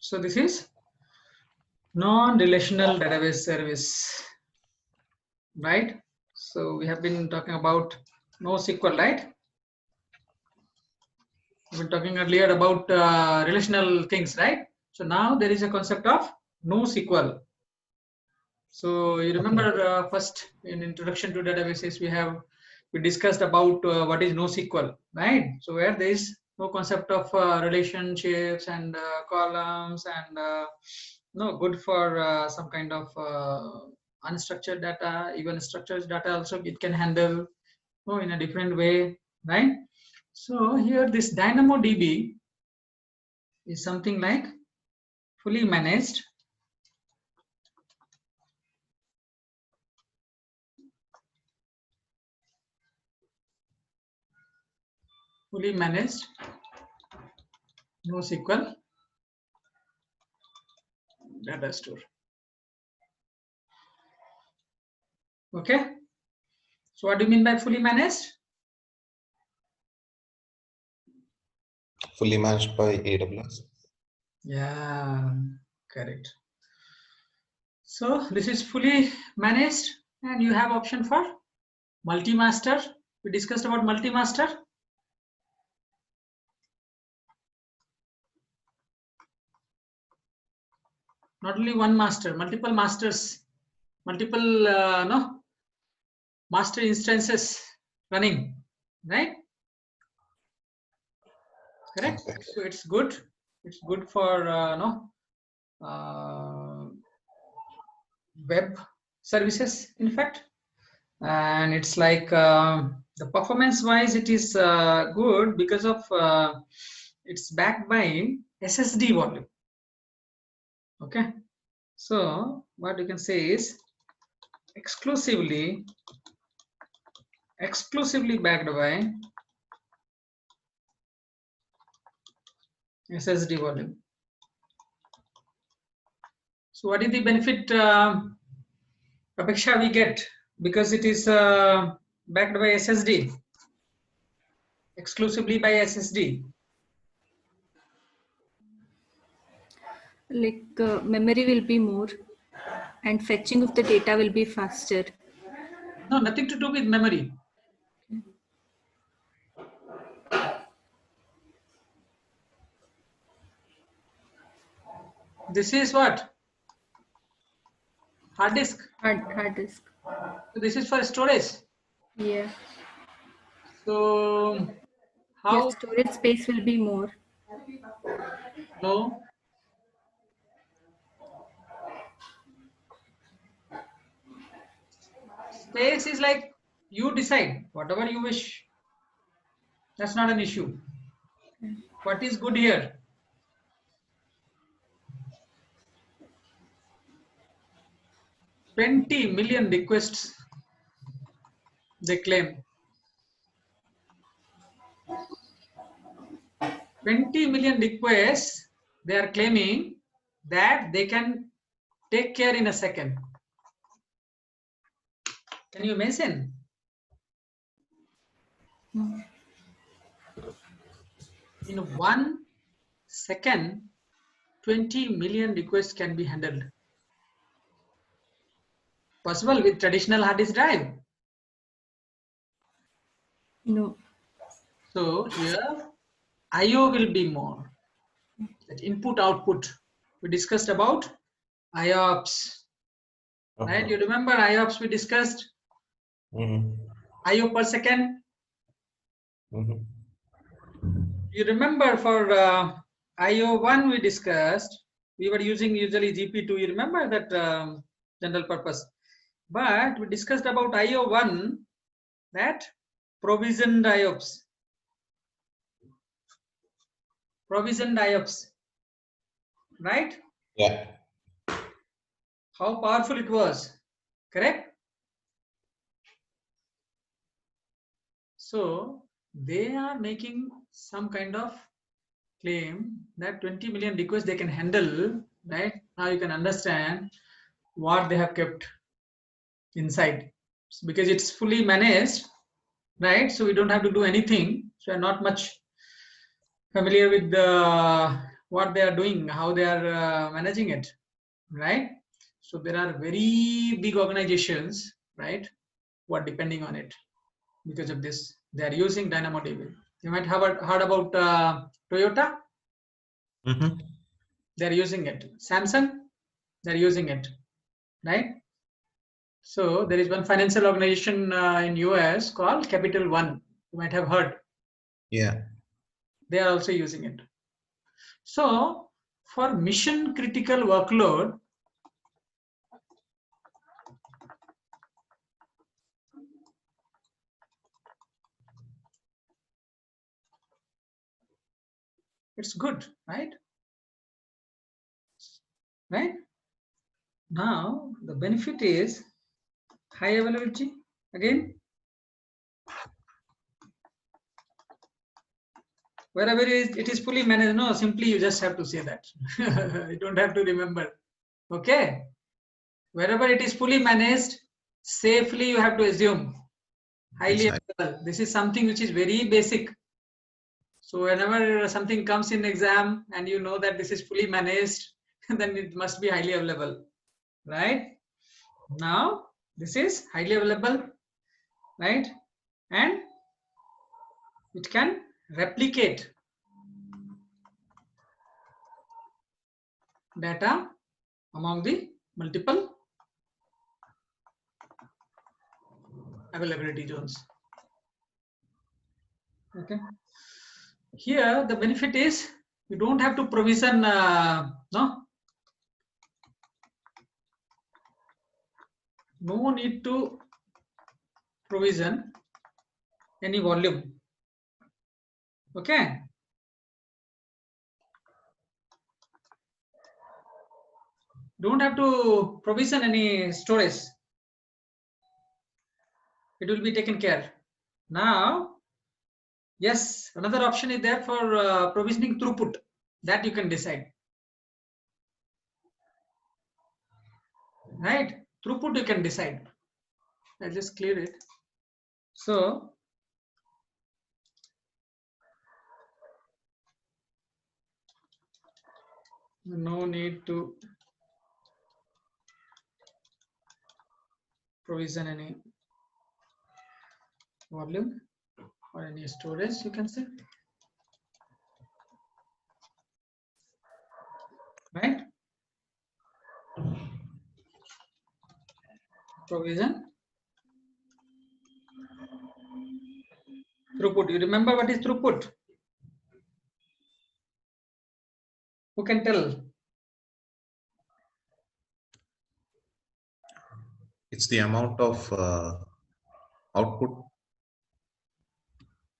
So this is non-relational database service, right? So we have been talking about NoSQL, right? We've been talking earlier about relational things, right? So now there is a concept of NoSQL. So you remember first in introduction to databases we discussed about what is NoSQL, right? So where there is no concept of relationships and columns and no good for some kind of unstructured data, even structured data also it can handle in a different way, right? So here this DynamoDB is something like fully managed NoSQL data store. Okay, so what do you mean by fully managed? Fully managed by AWS. Yeah, correct. So this is fully managed and you have option for multi-master. We discussed about multi-master. Not only one master, multiple masters, multiple master instances running, right? Correct. Okay. So it's good. It's good for web services, in fact, and it's like the performance wise it is good because of it's backed by SSD volume. Okay, so what you can say is exclusively backed by SSD volume. So what is the benefit Apeksha we get because it is backed by SSD, exclusively by SSD? Like memory will be more and fetching of the data will be faster. No, nothing to do with memory. This is what? Hard disk. Hard disk. So this is for storage. Yeah. So how? Your storage space will be more. No. Space is like you decide whatever you wish. That's not an issue. What is good here? $20 million requests they claim. 20 million requests they are claiming that they can take care in a second. Can you imagine? In 1 second, 20 million requests can be handled. Possible with traditional hard disk drive? No. So here IO will be more. That input output. We discussed about IOPS. Right? You remember IOPS we discussed? IO per second. You remember for IO1 we discussed, we were using usually GP2. You remember that general purpose. But we discussed about IO1 that provisioned IOPS. Provisioned IOPS. Right? Yeah. How powerful it was. Correct? So they are making some kind of claim that 20 million requests they can handle, right? Now you can understand what they have kept inside because it's fully managed, right? So we don't have to do anything. So I'm not much familiar with the what they are doing, how they are managing it, right? So there are very big organizations, right, who are depending on it. Because of this, they are using DynamoDB. You might have heard about Toyota. Mm-hmm. They're using it. Samsung, they're using it, right? So there is one financial organization in US called Capital One. You might have heard. Yeah. They are also using it. So for mission critical workload, it's good, right? Right? Now the benefit is high availability again. Wherever it is fully managed, no, simply you just have to say that. You don't have to remember. Okay. Wherever it is fully managed, safely you have to assume. Highly available. This is something which is very basic. So whenever something comes in exam and you know that this is fully managed, then it must be highly available, right? Now this is highly available, right? And it can replicate data among the multiple availability zones. Okay. Here the benefit is you don't have to provision no need to provision any volume. Okay. Don't have to provision any storage. It will be taken care. Now, yes, another option is there for provisioning throughput. That you can decide. Right? Throughput you can decide. I'll just clear it. So, no need to provision any volume or any storage, you can say. Right? Provision. Throughput. You remember what is throughput? Who can tell? It's the amount of output.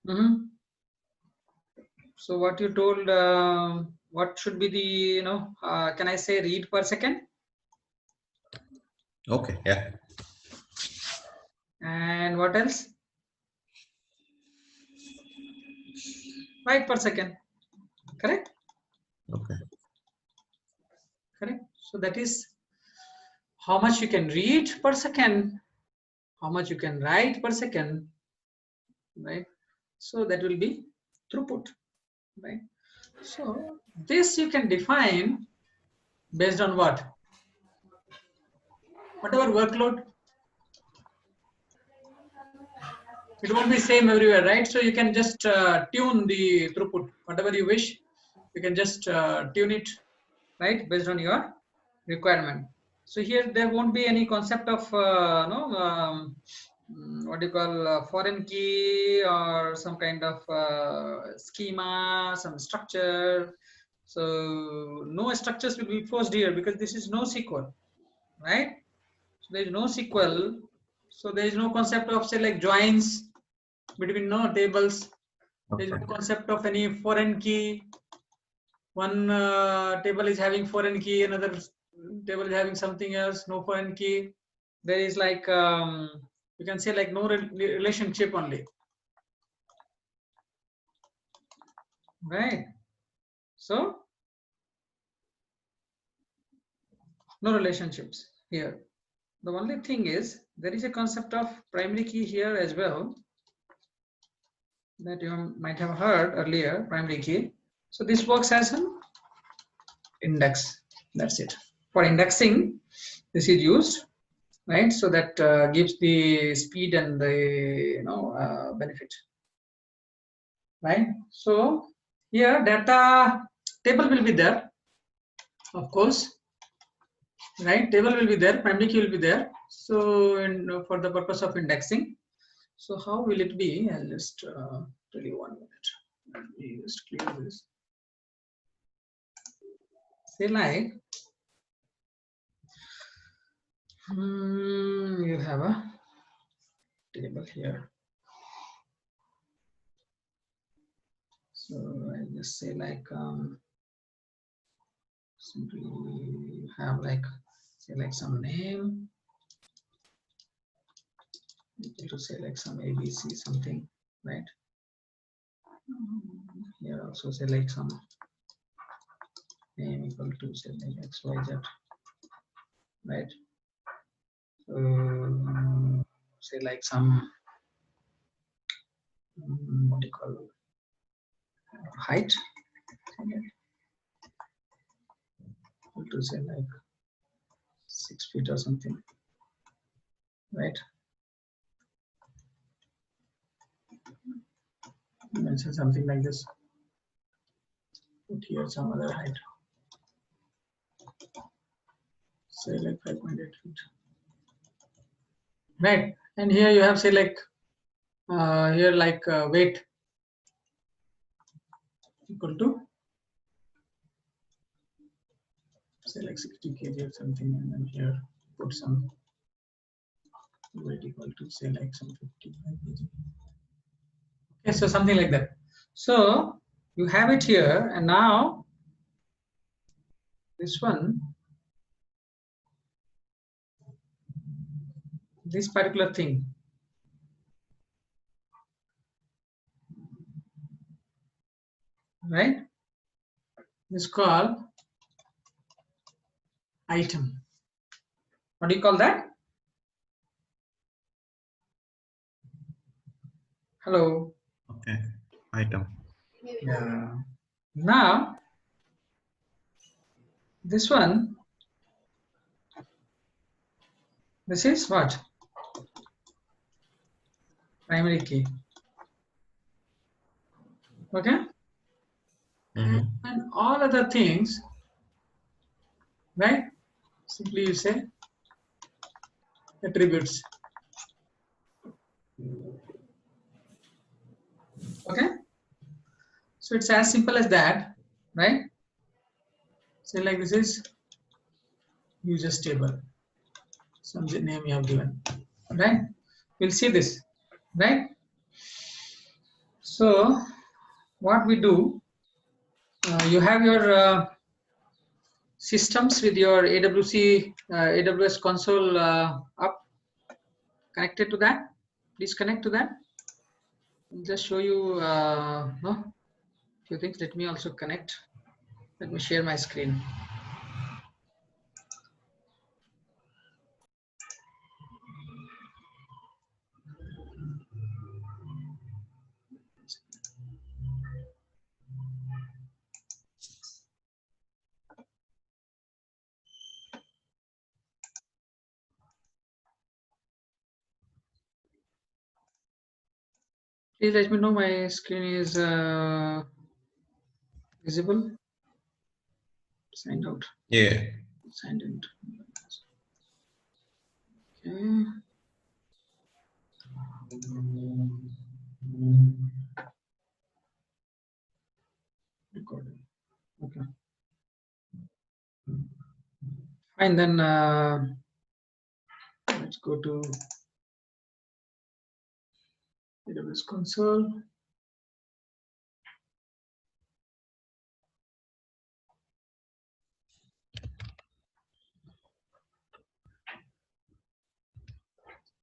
Mm-hmm. So what you told, what should be the, can I say read per second? Okay, yeah. And what else? Write per second. Correct? Okay. Correct. So that is how much you can read per second, how much you can write per second, right? So that will be throughput, right? So this you can define based on what? Whatever workload. It won't be same everywhere, right? So you can just tune the throughput, whatever you wish. You can just tune it, right, based on your requirement. So here there won't be any concept of what do you call foreign key or some kind of schema, some structure. So no structures will be forced here because this is NoSQL, right? So there is NoSQL. So there is no concept of say like joins between no tables. There is no concept of any foreign key. One table is having foreign key, another table is having something else, no foreign key. There is like you can say like no relationship only, right? So no relationships here. The only thing is there is a concept of primary key here as well that you might have heard earlier, primary key. So this works as an index. That's it. For indexing, this is used, right? So that gives the speed and the benefit, right? So here data table will be there, of course, right? Table will be there, primary key will be there. So for the purpose of indexing, so how will it be? I'll just tell you 1 minute. Let me just clear this. Say like you have a table here. So I just say like simply have like say like some name. To say like some ABC something, right? Here also say like some name equal to say like XYZ, right? So say like some what do you call height, equal to say like 6 feet or something, right? Mention something like this. Put here some other height. Say like 5.8 feet. Right. And here you have say like here like weight equal to say like 60 kg or something, and then here put some weight equal to say like some 55 kg. Okay, so something like that. So you have it here, and now this one, this particular thing, right, is called item. What do you call that? Hello. Okay. Item. Yeah. Now this one, this is what? Primary key. Okay. Mhm. And all other things, right? Simply you say attributes. Okay. So it's as simple as that, right? Say like this is users table. Some name you have given, right? We'll see this, right? So what we do, you have your systems with your AWS console up, connected to that. Please connect to that. I'll just show you few things. Let me also connect. Let me share my screen. Please let me know my screen is visible. Signed out. Yeah. Signed in. Okay. Recording. Okay. Fine, then let's go to AWS console.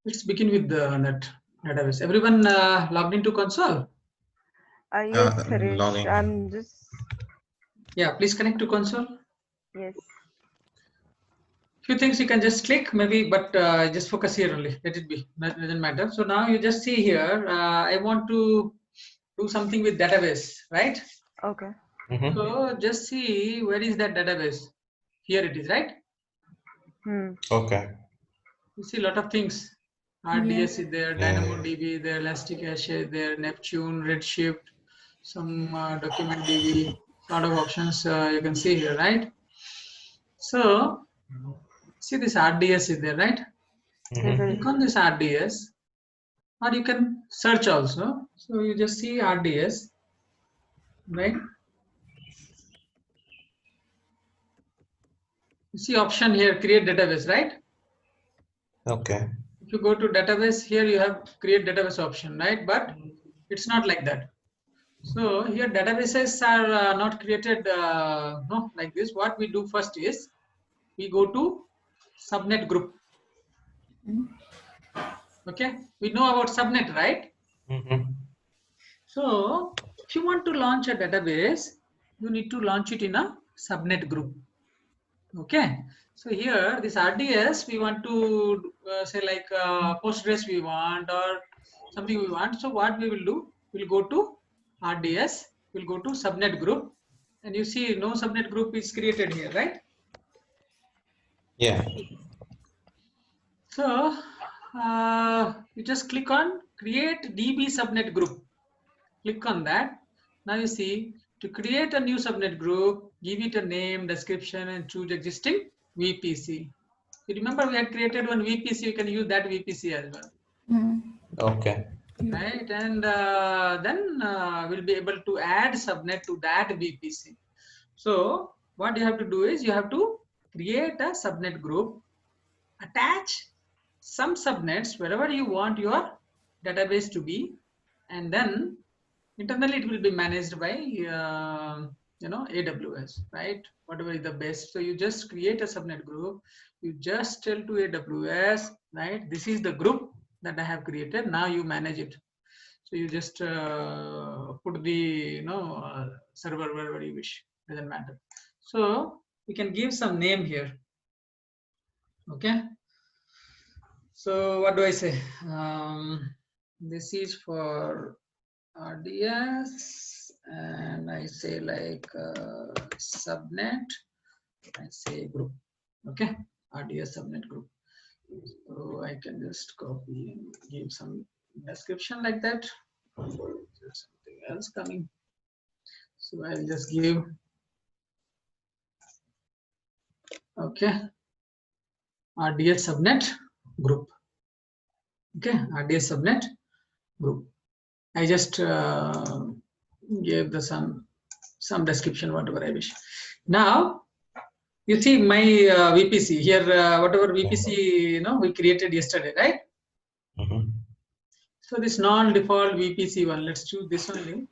Let's begin with the net database. Everyone logged into console? Yes, Harish. Logging. I'm just Yeah, please connect to console. yes. Few things you can just click maybe, but just focus here only. Let it be. That doesn't matter. So now you just see here. I want to do something with database, right? Okay. Mhm. So just see where is that database. Here it is, right? Okay. You see a lot of things. RDS is there, Yeah. DynamoDB, there, ElastiCache, there, Neptune, Redshift, some document DB, lot of options you can see here, right? So see this RDS is there, right? Mhm. Click on this RDS, or you can search also. So you just see RDS, right? You see option here, create database, right? Okay. If you go to database, here you have create database option, right? But it's not like that. So here databases are not created no, like this. What we do first is we go to subnet group. Okay, we know about subnet, right? Mhm. So if you want to launch a database, you need to launch it in a subnet group. Okay, so here this RDS we want to say like Postgres we want or something we want. So what we will do, we'll go to RDS, we'll go to subnet group, and you see no subnet group is created here, right? Yeah. So you just click on create DB subnet group. Click on that. Now you see to create a new subnet group, give it a name, description, and choose existing VPC. You remember we had created one VPC, you can use that VPC as well. Okay. Right? And then we'll be able to add subnet to that VPC. So what you have to do is you have to create a subnet group, attach some subnets wherever you want your database to be, and then internally it will be managed by AWS, right? Whatever is the best. So you just create a subnet group, you just tell to AWS, right? This is the group that I have created, now you manage it. So you just put the server wherever you wish, doesn't matter. So we can give some name here. Okay, so what do I say? This is for RDS, and I say like subnet, I say group. Okay, RDS subnet group. So I can just copy and give some description like that. There's something else coming. So I'll just give, okay, RDS subnet group. Okay, RDS subnet group. I just gave the some description, whatever I wish. Now you see my VPC here, whatever VPC we created yesterday, right? Mhm. So this non-default VPC one, let's choose this only.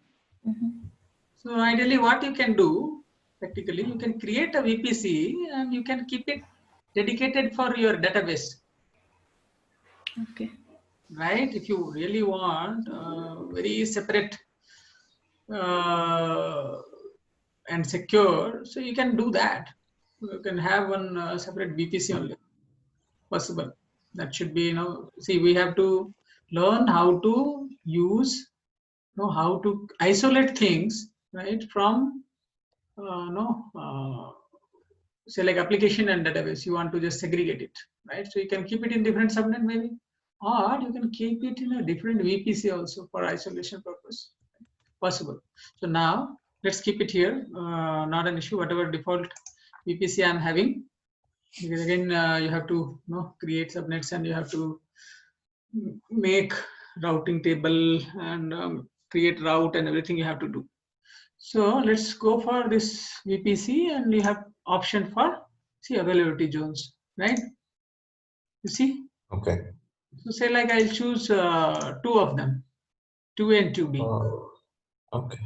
So ideally, what you can do, practically, you can create a VPC and you can keep it dedicated for your database. Okay. Right? If you really want very separate and secure, so you can do that. You can have one separate VPC only. Possible. That should be, see, we have to learn how to use, how to isolate things, right, from, say like application and database. You want to just segregate it, right? So you can keep it in different subnet maybe, or you can keep it in a different VPC also for isolation purpose. Possible. So now let's keep it here. Not an issue. Whatever default VPC I'm having, because again you have to create subnets and you have to make routing table and create route and everything you have to do. So let's go for this VPC and you have option for availability zones, right? You see? Okay. So say like I'll choose two of them, 2A and 2B. Okay.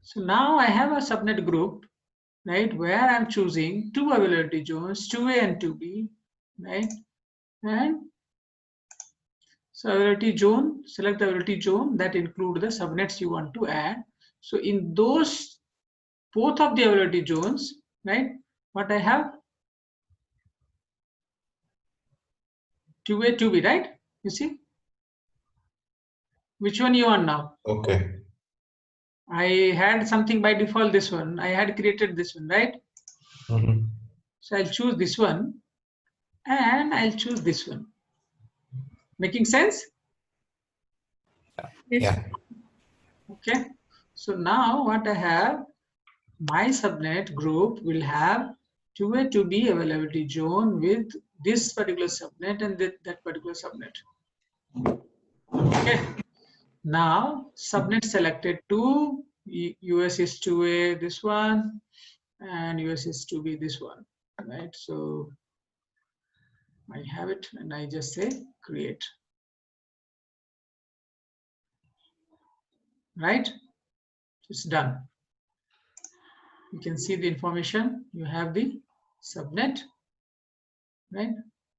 So now I have a subnet group, right, where I'm choosing two availability zones, 2A and 2B, right? And so availability zone, select the availability zone that include the subnets you want to add. So in those both of the availability zones, right, what I have 2A, 2B, right? You see? Which one you want now? Okay. I had something by default, this one. I had created this one, right? Mm-hmm. So I'll choose this one and I'll choose this one. Making sense? Yes. Yeah. Okay. So now what I have, my subnet group will have 2A, 2B availability zone with this particular subnet and that particular subnet. Okay. Now subnet selected to US is 2A, this one, and US is 2B, this one, right? So I have it and I just say create, right? It's done. You can see the information. You have the subnet, right?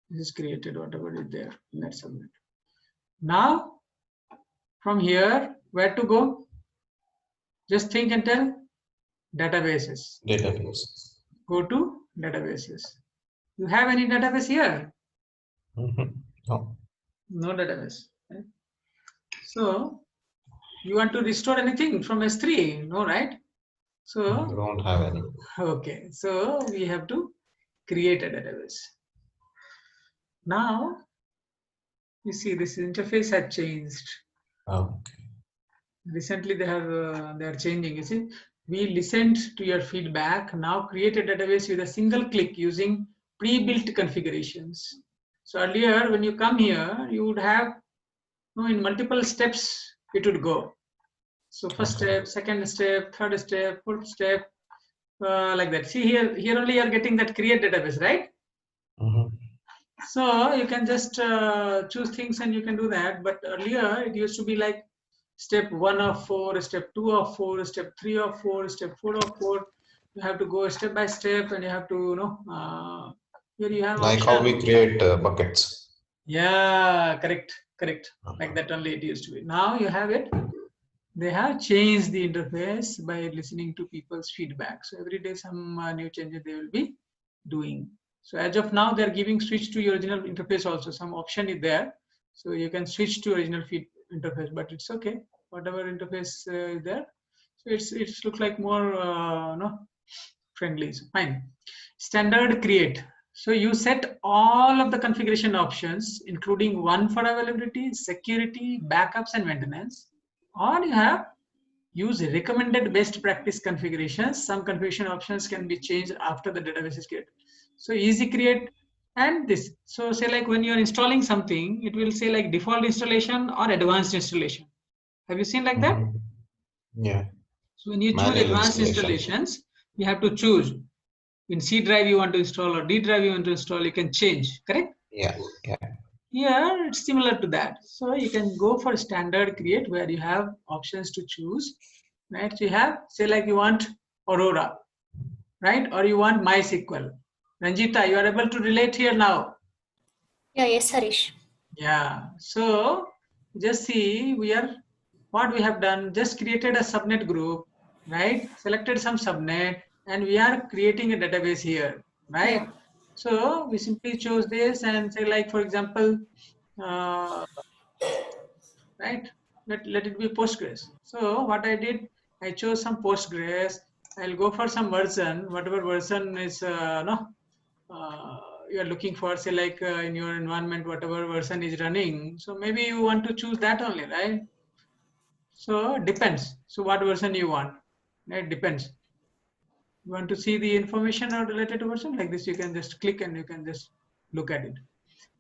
This is created, whatever is there in that subnet. Now, from here, where to go? Just think and tell. Databases. Database. Go to databases. You have any database here? Mm-hmm. No. No database. Right? So, you want to restore anything from S3? No, right? So, We don't have any. okay. So, we have to create a database. Now, you see this interface had changed. Okay. Recently they are changing. You see, we listened to your feedback. Now create a database with a single click using pre-built configurations. So earlier when you come here, you would have, in multiple steps it would go. So first step, second step, third step, fourth step, like that. See here only you are getting that create database, right? Mm-hmm. So you can just choose things and you can do that. But earlier it used to be like step 1 of 4, step 2 of 4, step 3 of 4, step 4 of 4. You have to go step by step and you have to, here you have Like option. how we create buckets. Yeah, correct. Like that only it used to be. Now you have it. They have changed the interface by listening to people's feedback. So every day some new changes they will be doing. So as of now, they're giving switch to your original interface also. Some option is there. So you can switch to original feed interface, but it's okay. Whatever interface is there. So it's look like more friendly. So fine. Standard create. So you set all of the configuration options, including one for availability, security, backups, and maintenance. Or you have use recommended best practice configurations. Some configuration options can be changed after the database is created. So easy create and this. So say like when you're installing something, it will say like default installation or advanced installation. Have you seen like that? Mm-hmm. Yeah. So when you choose Manual advanced installation. installations, you have to choose in C drive you want to install or D drive you want to install, you can change, correct? Yeah. Yeah. Here it's similar to that. So you can go for standard create where you have options to choose, right? So you have, say like you want Aurora, right? Or you want MySQL. Ranjita, you are able to relate here now. Yeah, yes, Harish. Yeah. So just see what we have done, just created a subnet group, right? Selected some subnet and we are creating a database here, right? Yeah. So we simply chose this and say like, for example, right? Let it be Postgres. So what I did, I chose some Postgres. I'll go for some version, whatever version is you are looking for, say like in your environment, whatever version is running. So maybe you want to choose that only, right? So depends. So what version you want? It depends. You want to see the information or related to version like this, you can just click and you can just look at it.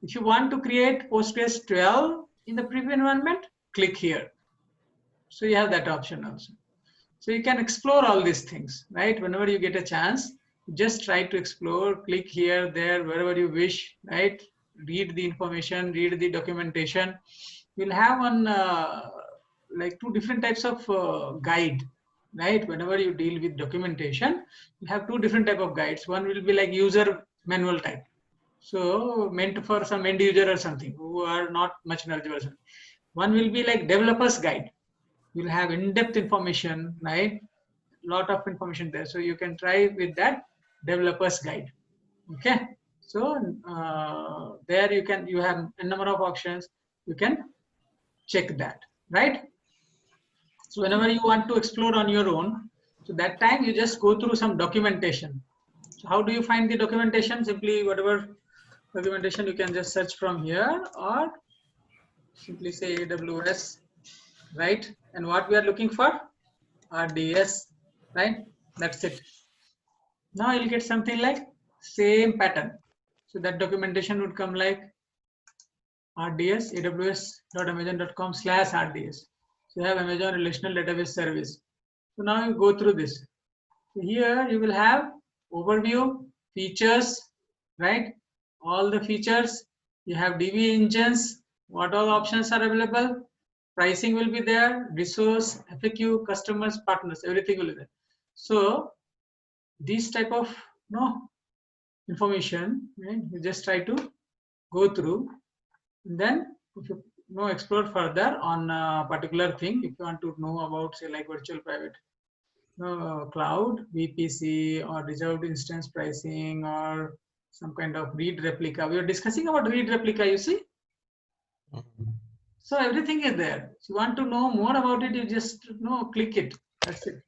If you want to create Postgres 12 in the preview environment, click here. So you have that option also. So you can explore all these things, right? Whenever you get a chance, just try to explore, click here, there, wherever you wish, right? Read the information, read the documentation. We'll have one, like 2 different types of guide, right? Whenever you deal with documentation, you have 2 different type of guides. One will be like user manual type. So meant for some end user or something who are not much knowledgeable. One will be like developer's guide. You'll have in-depth information, right? Lot of information there. So you can try with that developer's guide. Okay. So there you have a number of options. You can check that, right? So whenever you want to explore on your own, so that time you just go through some documentation. So how do you find the documentation? Simply whatever documentation you can just search from here, or simply say AWS, right? And what we are looking for? RDS, right? That's it. Now you'll get something like same pattern. So that documentation would come like RDS, aws.amazon.com/RDS. So you have Amazon Relational Database Service. So now you go through this. So here you will have overview, features, right? All the features. You have DB engines, what all options are available. Pricing will be there, resource, FAQ, customers, partners, everything will be there. So this type of information, right? You just try to go through. And then if you explore further on a particular thing, if you want to know about, say, like virtual private cloud, VPC, or reserved instance pricing, or some kind of read replica. We are discussing about read replica, you see. So everything is there. If you want to know more about it, you just click it. That's it.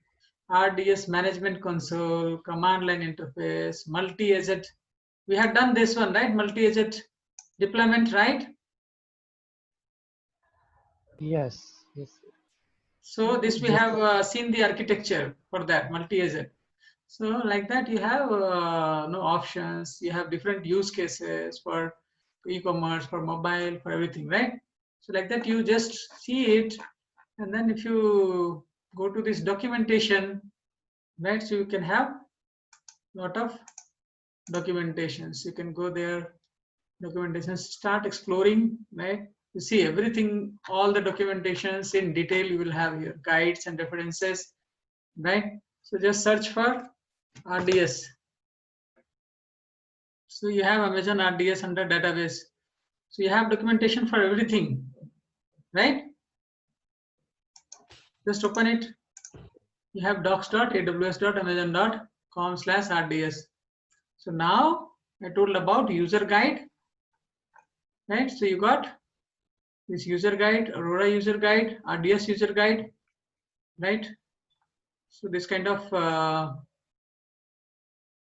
RDS management console, command line interface, multi-agent. We have done this one, right? Multi-agent deployment, right? Yes. So this we have seen the architecture for that multi-agent. So like that you have options. You have different use cases for e-commerce, for mobile, for everything, right? So like that you just see it, and then if you go to this documentation, right? So you can have lot of documentations. You can go there, documentations, start exploring, right? You see everything, all the documentations in detail you will have here, guides and references, right? So just search for RDS. So you have Amazon RDS under database. So you have documentation for everything, right? Just open it. You have docs.aws.amazon.com/RDS. So now I told about user guide, right? So you got this user guide, Aurora user guide, RDS user guide, right? So this kind of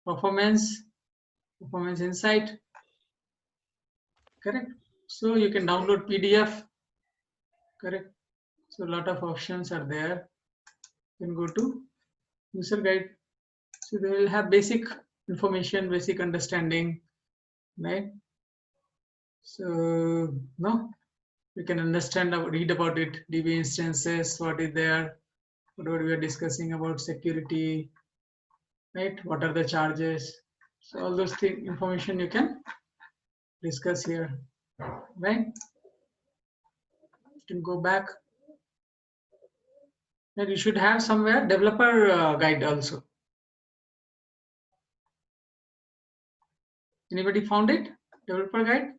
performance insight, correct? So you can download PDF, correct? So a lot of options are there. You can go to user guide. So they will have basic information, basic understanding, right? So you can understand, read about it, DB instances, what is there, whatever we are discussing about security, right? What are the charges? So all those things, information you can discuss here, right? You can go back. And you should have somewhere developer guide also. Anybody found it? Developer guide?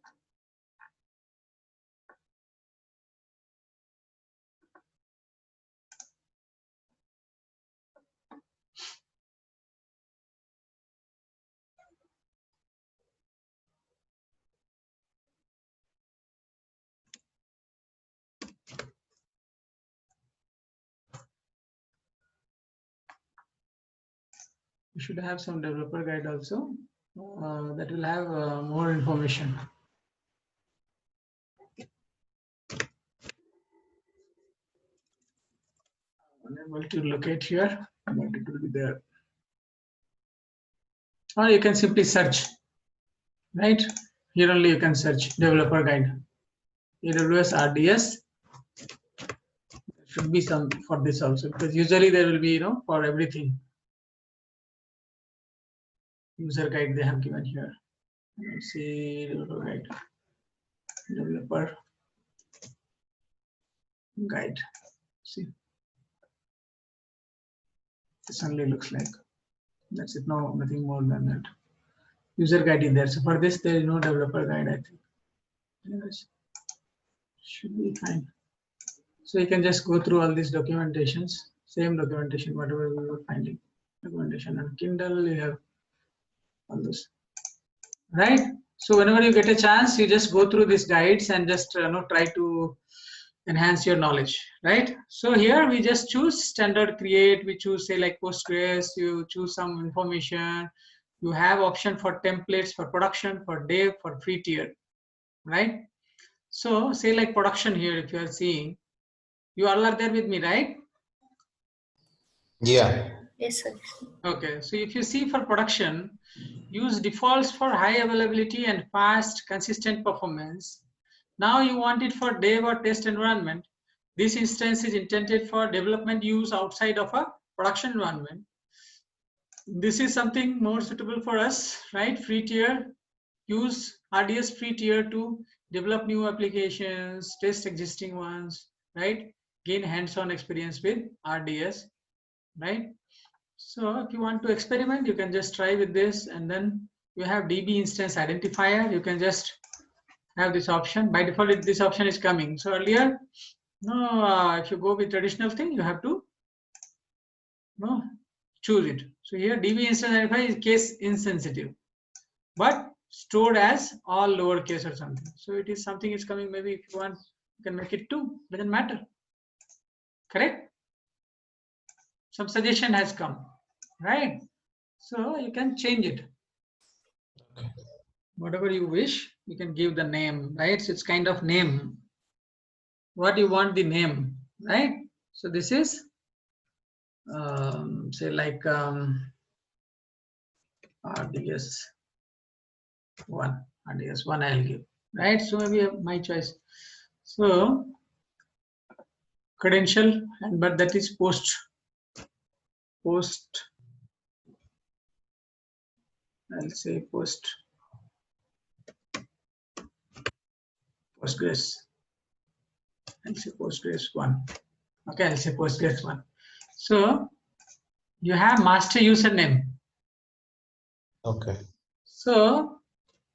You should have some developer guide also that will have more information. Unable to locate here, but it will be there. Or you can simply search, right? Here only you can search developer guide, AWS RDS. There should be some for this also, because usually there will be, for everything. User guide they have given here. Let's see, developer guide, developer guide. See, this only looks like. That's it. No, nothing more than that. User guide is there. So for this, there is no developer guide, I think. Yes. Should be fine. So you can just go through all these documentations, same documentation, whatever we were finding. Documentation on Kindle, you have all this, right? So whenever you get a chance, you just go through these guides and just try to enhance your knowledge, right? So here we just choose standard create, we choose say like Postgres, you choose some information, you have option for templates, for production, for dev, for free tier, right? So say like production here, if you are seeing, you all are there with me, right? Yeah. Yes, Harish. Okay, so if you see for production, use defaults for high availability and fast, consistent performance. Now you want it for dev or test environment. This instance is intended for development use outside of a production environment. This is something more suitable for us, right? Free tier, use RDS free tier to develop new applications, test existing ones, right? Gain hands-on experience with RDS, right? So if you want to experiment, you can just try with this, and then you have DB instance identifier. You can just have this option. By default, this option is coming. So earlier, no, if you go with traditional thing, you have to choose it. So here DB instance identifier is case insensitive, but stored as all lowercase or something. So it is something is coming. Maybe if you want, you can make it 2. Doesn't matter. Correct? Some suggestion has come, right? So you can change it. Whatever you wish, you can give the name, right? So it's kind of name. What you want the name, right? So this is say like RDS 1, RDS 1 I'll give, right? So maybe my choice. So credential, but that is post. I'll say Postgres. I'll say Postgres 1. Okay, I'll say Postgres 1. So you have master username. Okay. So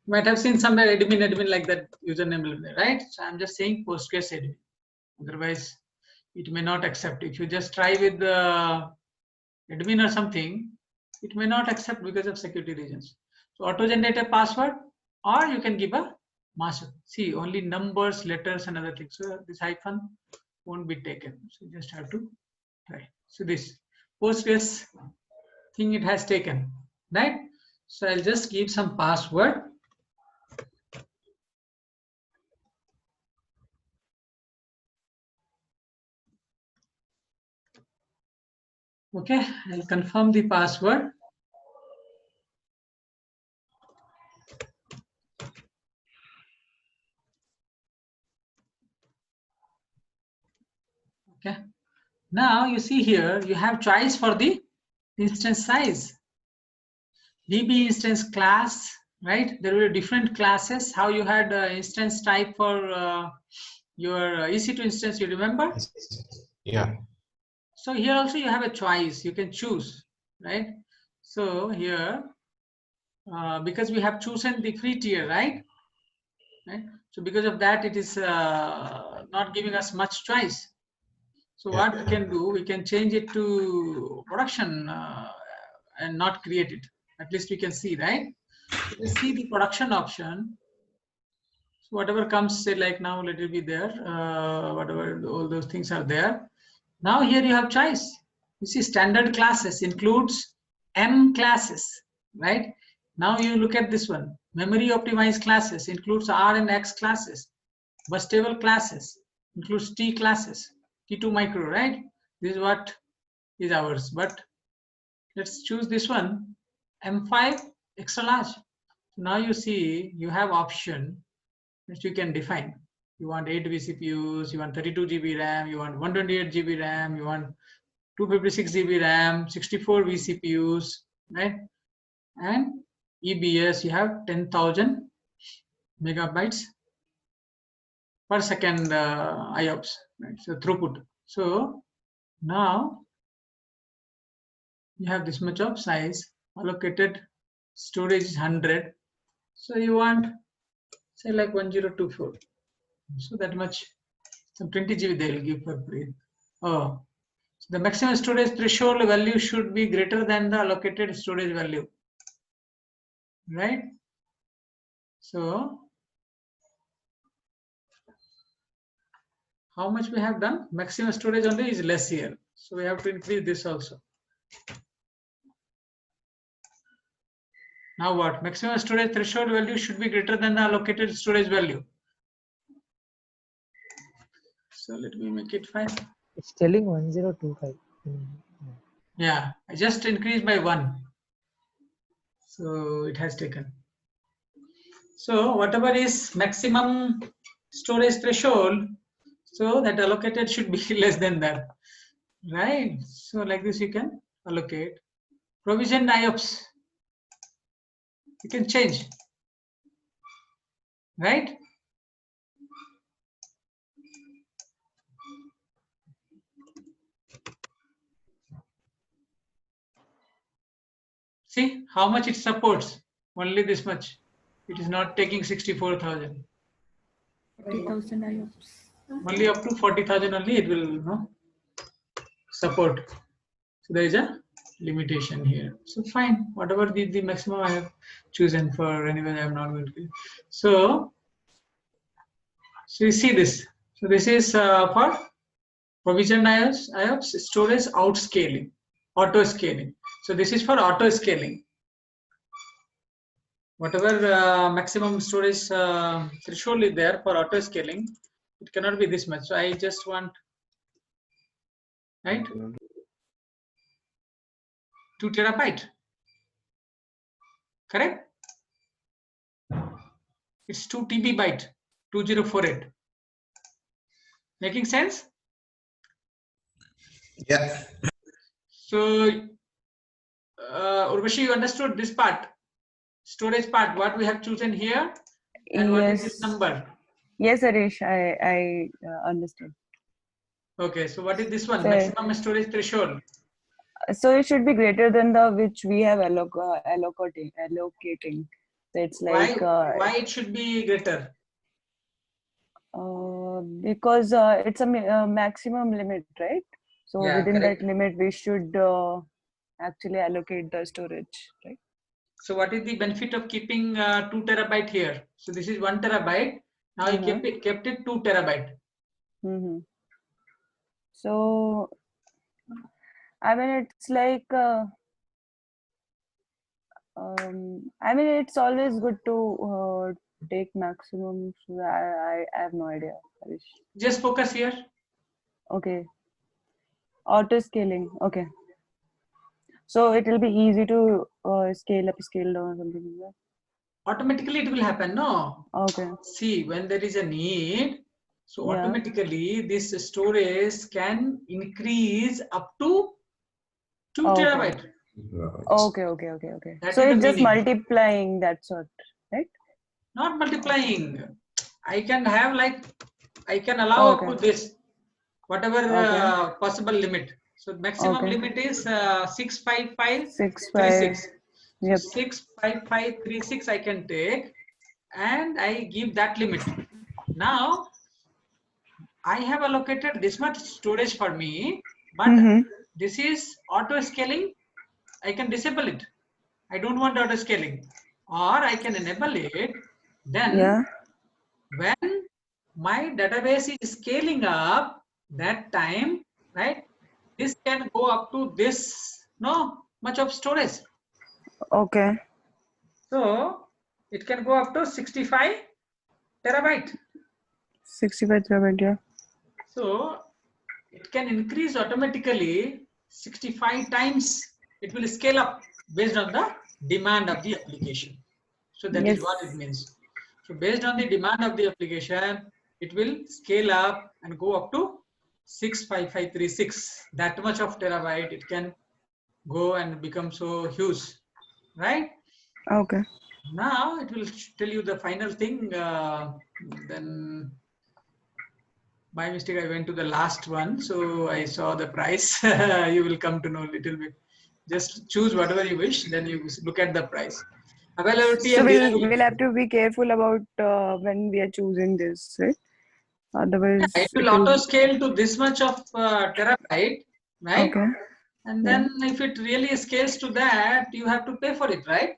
you might have seen somewhere admin like that username will be, right? So I'm just saying Postgres admin. Otherwise, it may not accept. If you just try with the admin or something, it may not accept because of security reasons. So auto-generate a password, or you can give a master. See, only numbers, letters, and other things. So this hyphen won't be taken. So you just have to try. So this Postgres thing it has taken, right? So I'll just give some password. Okay, I'll confirm the password. Okay, now you see here you have choice for the instance size. DB instance class, right? There were different classes. How you had instance type for your EC2 instance, you remember? Yeah. So here also you have a choice. You can choose, right? So here, because we have chosen the free tier, right? So because of that, it is not giving us much choice. So what we can do, we can change it to production and not create it. At least we can see, right? So we see the production option. So whatever comes, say like now, let it be there. Whatever, all those things are there. Now here you have choice. You see standard classes includes M classes, right? Now you look at this one. Memory optimized classes includes R and X classes. Bus table classes includes T classes. T2 micro, right? This is what is ours, but let's choose this one, M5 extra large. Now you see you have option which you can define. You want 8 vCPUs, you want 32 GB RAM, you want 128 GB RAM, you want 256 GB RAM, 64 vCPUs, right? And EBS, you have 10,000 megabytes per second IOPS, right? So throughput. So now you have this much of size, allocated storage is 100. So you want say like 1024. So that much, some 20 GB they will give for free. Oh, so the maximum storage threshold value should be greater than the allocated storage value, right? So how much we have done? Maximum storage only is less here. So we have to increase this also. Now what? Maximum storage threshold value should be greater than the allocated storage value. So let me make it 5. It's telling 1025. Yeah, I just increased by 1. So it has taken. So whatever is maximum storage threshold, so that allocated should be less than that, right? So like this you can allocate. Provision IOPS, you can change, right? See how much it supports, only this much. It is not taking 64,000. 40,000 IOPS. Only up to 40,000 only it will support. So there is a limitation here. So fine, whatever the maximum I have chosen for, anyway I am not going to. So you see this. So this is for provision IOPS storage outscaling, auto scaling. So this is for auto scaling. Whatever maximum storage threshold is there for auto scaling, it cannot be this much. So I just want, right, 2 terabyte. Correct? It's 2 TB byte, 2048. Making sense? Yeah. So, Urvashi, you understood this part, storage part, what we have chosen here, and what is this number? Yes, Harish, I understood. Okay, so what is this one? So- Maximum storage threshold. So it should be greater than the which we have allocating. So it's like Why it should be greater? because it's a maximum limit, right? So Yeah, within correct. that limit, we should actually allocate the storage, right? So what is the benefit of keeping 2 terabyte here? So this is 1 terabyte. Now you kept it 2 terabyte. Mm-hmm. So I mean, it's like I mean, it's always good to take maximum. So I have no idea, Harish. Just focus here. Okay. Auto scaling. Okay. So it will be easy to scale up, scale down, something like Automatically it will happen. No. that. Okay. See, when there is a need, so Yeah. automatically this storage can increase up to 2 Okay. terabyte. Okay. That So is the it's just meaning. multiplying that sort, right? Not multiplying. I can have like, I can allow up to this, whatever possible limit. So maximum limit is 65536. 6.5. Yep. 65536 I can take, and I give that limit. Now I have allocated this much storage for me, but this is auto scaling. I can disable it. I don't want auto scaling, or I can enable it. Then Yeah. when my database is scaling up, that time, right, this can go up to this much of storage. Okay. So it can go up to 65 terabyte. 65 terabyte. Yeah. So it can increase automatically 65 times. It will scale up based on the demand of the application. So that is what it means. So based on the demand of the application, it will scale up and go up to 65536. That much of terabyte it can go and become so huge, right? Okay. Now it will tell you the final thing. Then by mistake I went to the last one, so I saw the price. You will come to know a little bit. Just choose whatever you wish, then you look at the price. Availability. So and we'll have to be careful about when we are choosing this, right? Otherwise, it will auto scale to this much of terabyte, right? Okay. And then if it really scales to that, you have to pay for it, right?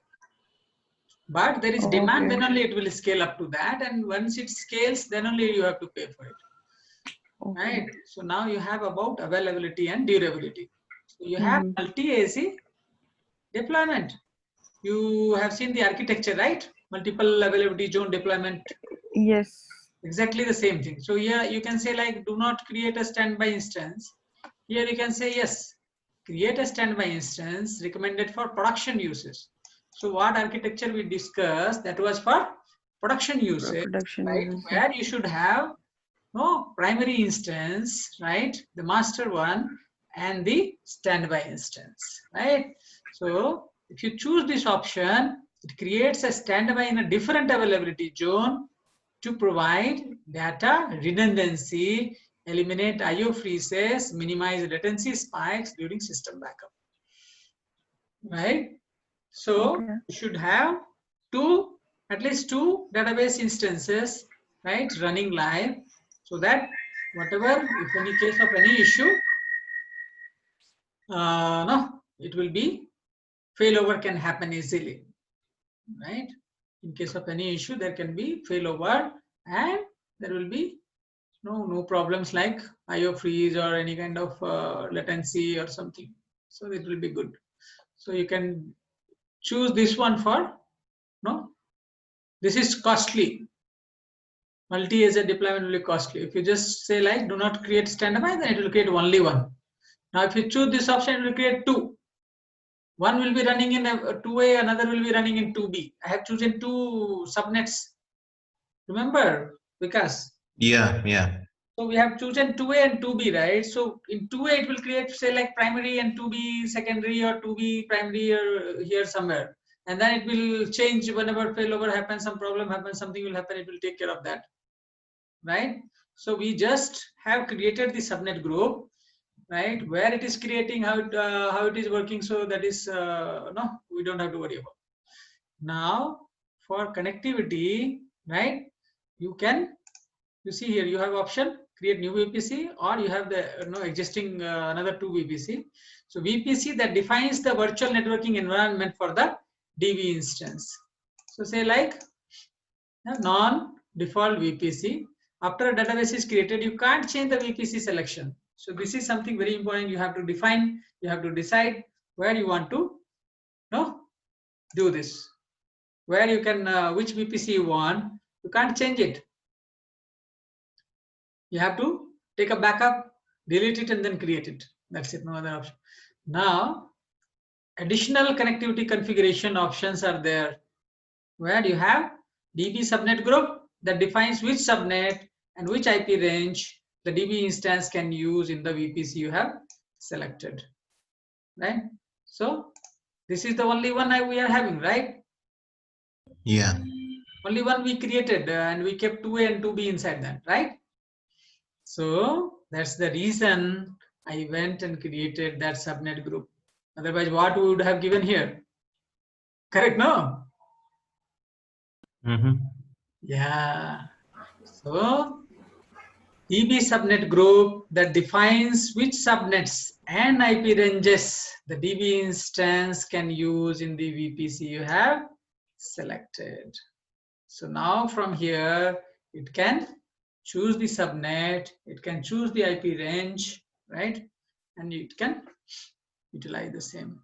But there is demand, then only it will scale up to that. And once it scales, then only you have to pay for it. Okay. right? So now you have about availability and durability. So you have multi-AC deployment. You have seen the architecture, right? Multiple availability zone deployment. Yes. Exactly the same thing. So here you can say like, do not create a standby instance. Here you can say yes, create a standby instance recommended for production uses. So what architecture we discussed, that was for production usage, Production right? uses. Where you should have no primary instance, right? The master one and the standby instance, right? So if you choose this option, it creates a standby in a different availability zone to provide data redundancy, eliminate IO freezes, minimize latency spikes during system backup, right? So Okay. you should have at least two database instances, right, running live, so that whatever, if any case of any issue, no, it will be failover can happen easily, right? In case of any issue, there can be failover, and there will be no problems like IO freeze or any kind of latency or something. So it will be good. So you can choose this one for no. This is costly. Multi-agent deployment will be costly. If you just say like do not create standby, then it will create only one. Now if you choose this option, it will create two. One will be running in a 2A, another will be running in 2B. I have chosen two subnets. Remember, Vikas? Yeah, yeah. So we have chosen 2A and 2B, right? So in 2A, it will create say like primary and 2B secondary or 2B primary or here somewhere. And then it will change whenever failover happens, some problem happens, something will happen, it will take care of that, right? So we just have created the subnet group, right? Where it is creating, how it is working. So that is, no, we don't have to worry about. Now for connectivity, right? You see here, you have option create new VPC, or you have the existing another two VPC. So VPC that defines the virtual networking environment for the DB instance. So say like non-default VPC. After a database is created, you can't change the VPC selection. So this is something very important. You have to define, you have to decide where you want to do this. Where you can, which VPC you want, you can't change it. You have to take a backup, delete it, and then create it. That's it, no other option. Now, additional connectivity configuration options are there, where you have DB subnet group that defines which subnet and which IP range the DB instance can use in the VPC you have selected, right? So this is the only one we are having, right? Yeah. Only one we created, and we kept 2A and 2B inside that, right? So that's the reason I went and created that subnet group. Otherwise, what we would have given here? Correct, no? Mm-hmm. Yeah. So DB subnet group that defines which subnets and IP ranges the DB instance can use in the VPC you have selected. So now from here, it can choose the subnet, it can choose the IP range, right? And it can utilize the same.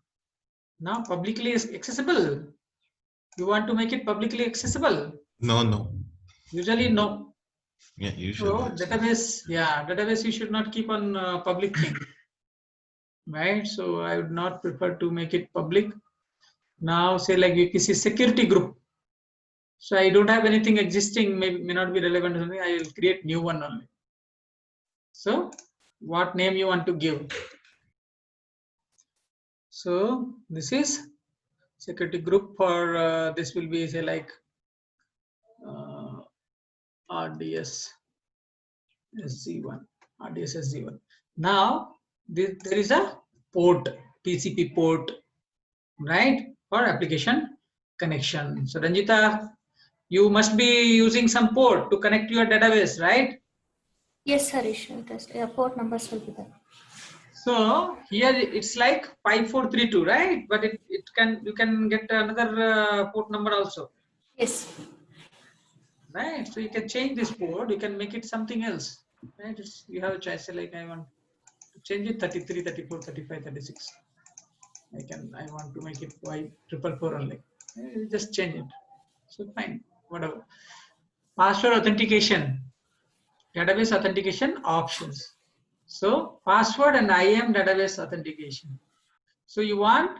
Now publicly accessible. You want to make it publicly accessible? No. Usually no. Yeah, So usually. database you should not keep on public thing, right? So I would not prefer to make it public. Now say like VPC security group. So I don't have anything existing, may not be relevant or something. I will create new one only. So what name you want to give? So this is security group for this will be say like RDS SG1, RDS SG1. Now there is a port, TCP port, right, for application connection. So Ranjita, you must be using some port to connect your database, right? Yes, Harish. Port numbers will be there. So here it's like 5432, right? But you can get another port number also. Yes. Right, so you can change this port, you can make it something else. right? You have a choice, like I want to change it 33, 34, 35, 36. I want to make it y 444 only. Just change it. So fine, whatever. Password authentication, database authentication options. So password and IAM database authentication. So you want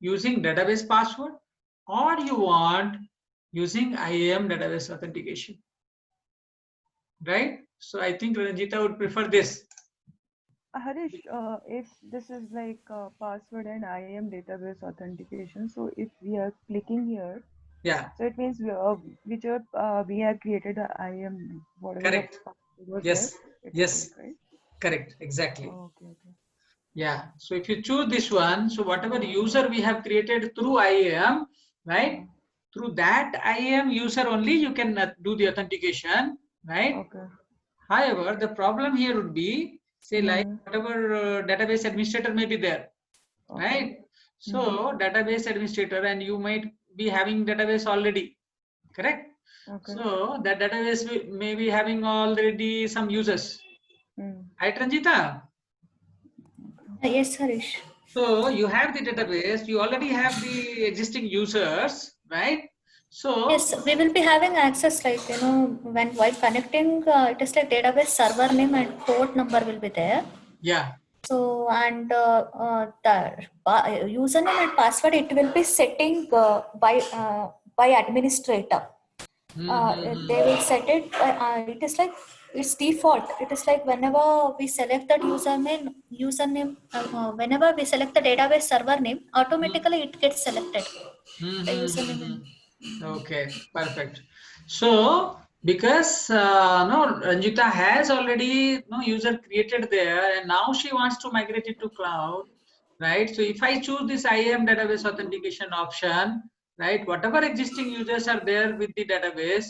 using database password or you want using IAM database authentication, right? So I think Ranjita would prefer this. Harish, if this is like password and IAM database authentication, so if we are clicking here, Yeah, so it means whichever we have created a IAM, whatever the correct. password was there, Yes, it will yes, take, right? correct, exactly. Okay, okay. Yeah, so if you choose this one, so whatever user we have created through IAM, right? Through that IAM user only you can do the authentication, right? Okay. However, the problem here would be, say, like Mm-hmm. whatever database administrator may be there, Okay. right? So database administrator, and you might be having database already, correct? Okay. So that database may be having already some users, Mm. right, Ranjita? Yes, Harish. So you have the database, you already have the existing users, right? So Yes, we will be having access, like, when while connecting, it is like database server name and port number will be there. yeah. So, and the username and password, it will be setting by administrator. They will set it. It is like it's default. It is like whenever we select that username, whenever we select the database server name, automatically it gets selected. The username and Okay, perfect. So because no, Ranjita has already no user created there, and now she wants to migrate it to cloud, right? So if I choose this IAM database authentication option, right, whatever existing users are there with the database,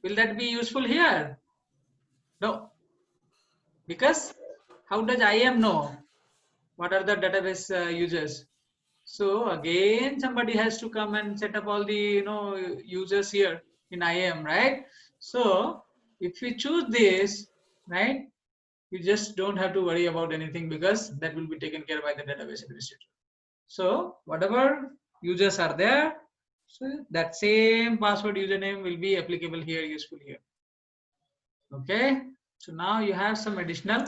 will that be useful here? No, because how does IAM know what are the database users? So again, somebody has to come and set up all the users here in IAM, right? So if we choose this, right, you just don't have to worry about anything because that will be taken care by the database administrator. So whatever users are there, so that same password username will be applicable here, useful here. Okay. So now you have some additional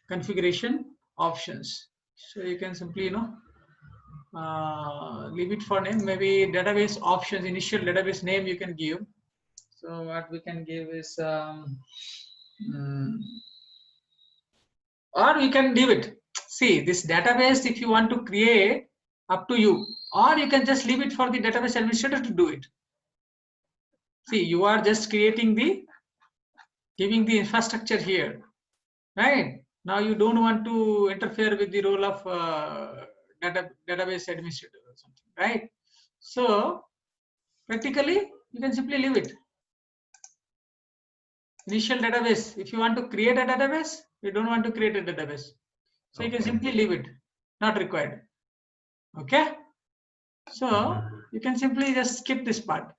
configuration options. So you can simply leave it for name, maybe database options, initial database name you can give. So what we can give is or we can leave it. See, this database, if you want to create, up to you, or you can just leave it for the database administrator to do it. See, you are just creating giving the infrastructure here, right? Now you don't want to interfere with the role of database administrator or something, right? So practically you can simply leave it. Initial database, if you want to create a database, you don't want to create a database, so you can simply leave it, not required. Okay, so you can simply just skip this part.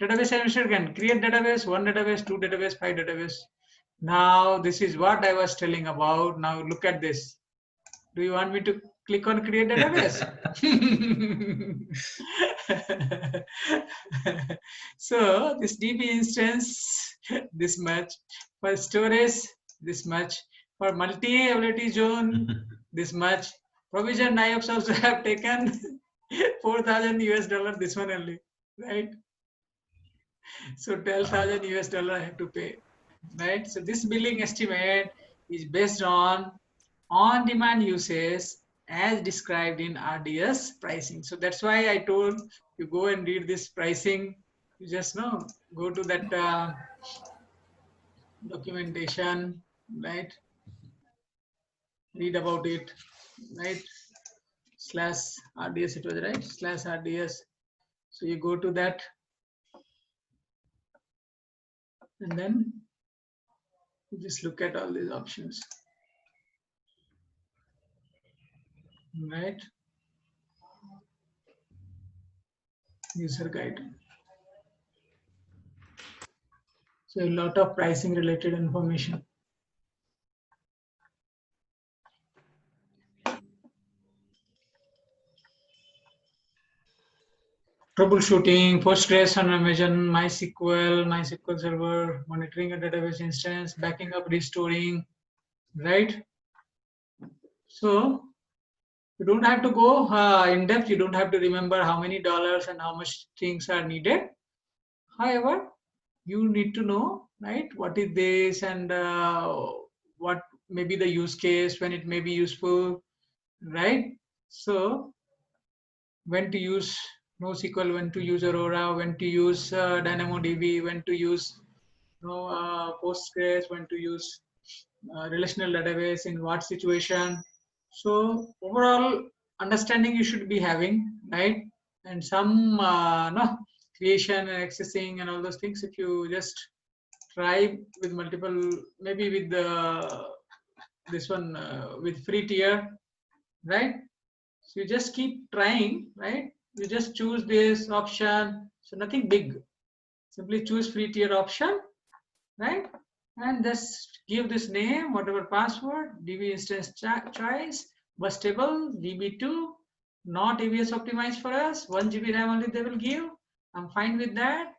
Database administrator can create database, 1 database, 2 database, 5 database. Now this is what I was telling about. Now look at this. Do you want me to click on create database? So this DB instance, this much. For storage, this much. For multi-ability zone, this much. Provision IOPS also have taken 4,000 US dollar, this one only, right? So 12,000 US dollar I have to pay, right? So this billing estimate is based on-demand usage as described in RDS pricing. So that's why I told you go and read this pricing. You just go to that documentation, right? Read about it, right? /RDS, it was right, /RDS. So you go to that, and then you just look at all these options, right? User guide. So a lot of pricing related information. Troubleshooting, Postgres on Amazon, MySQL Server, monitoring a database instance, backing up, restoring, right? So you don't have to go in depth. You don't have to remember how many dollars and how much things are needed. However, you need to know, right? What is this and what may be the use case, when it may be useful, right? So when to use NoSQL, when to use Aurora, when to use DynamoDB, when to use Postgres, when to use relational database, in what situation. So overall understanding you should be having, right? And some creation and accessing and all those things, if you just try with multiple, maybe with this one with free tier, right? So you just keep trying, right? You just choose this option. So nothing big. Simply choose free tier option, right? And just give this name, whatever password, DB instance choice, bus table, DB2, not AWS optimized for us, 1 GB RAM only they will give. I'm fine with that.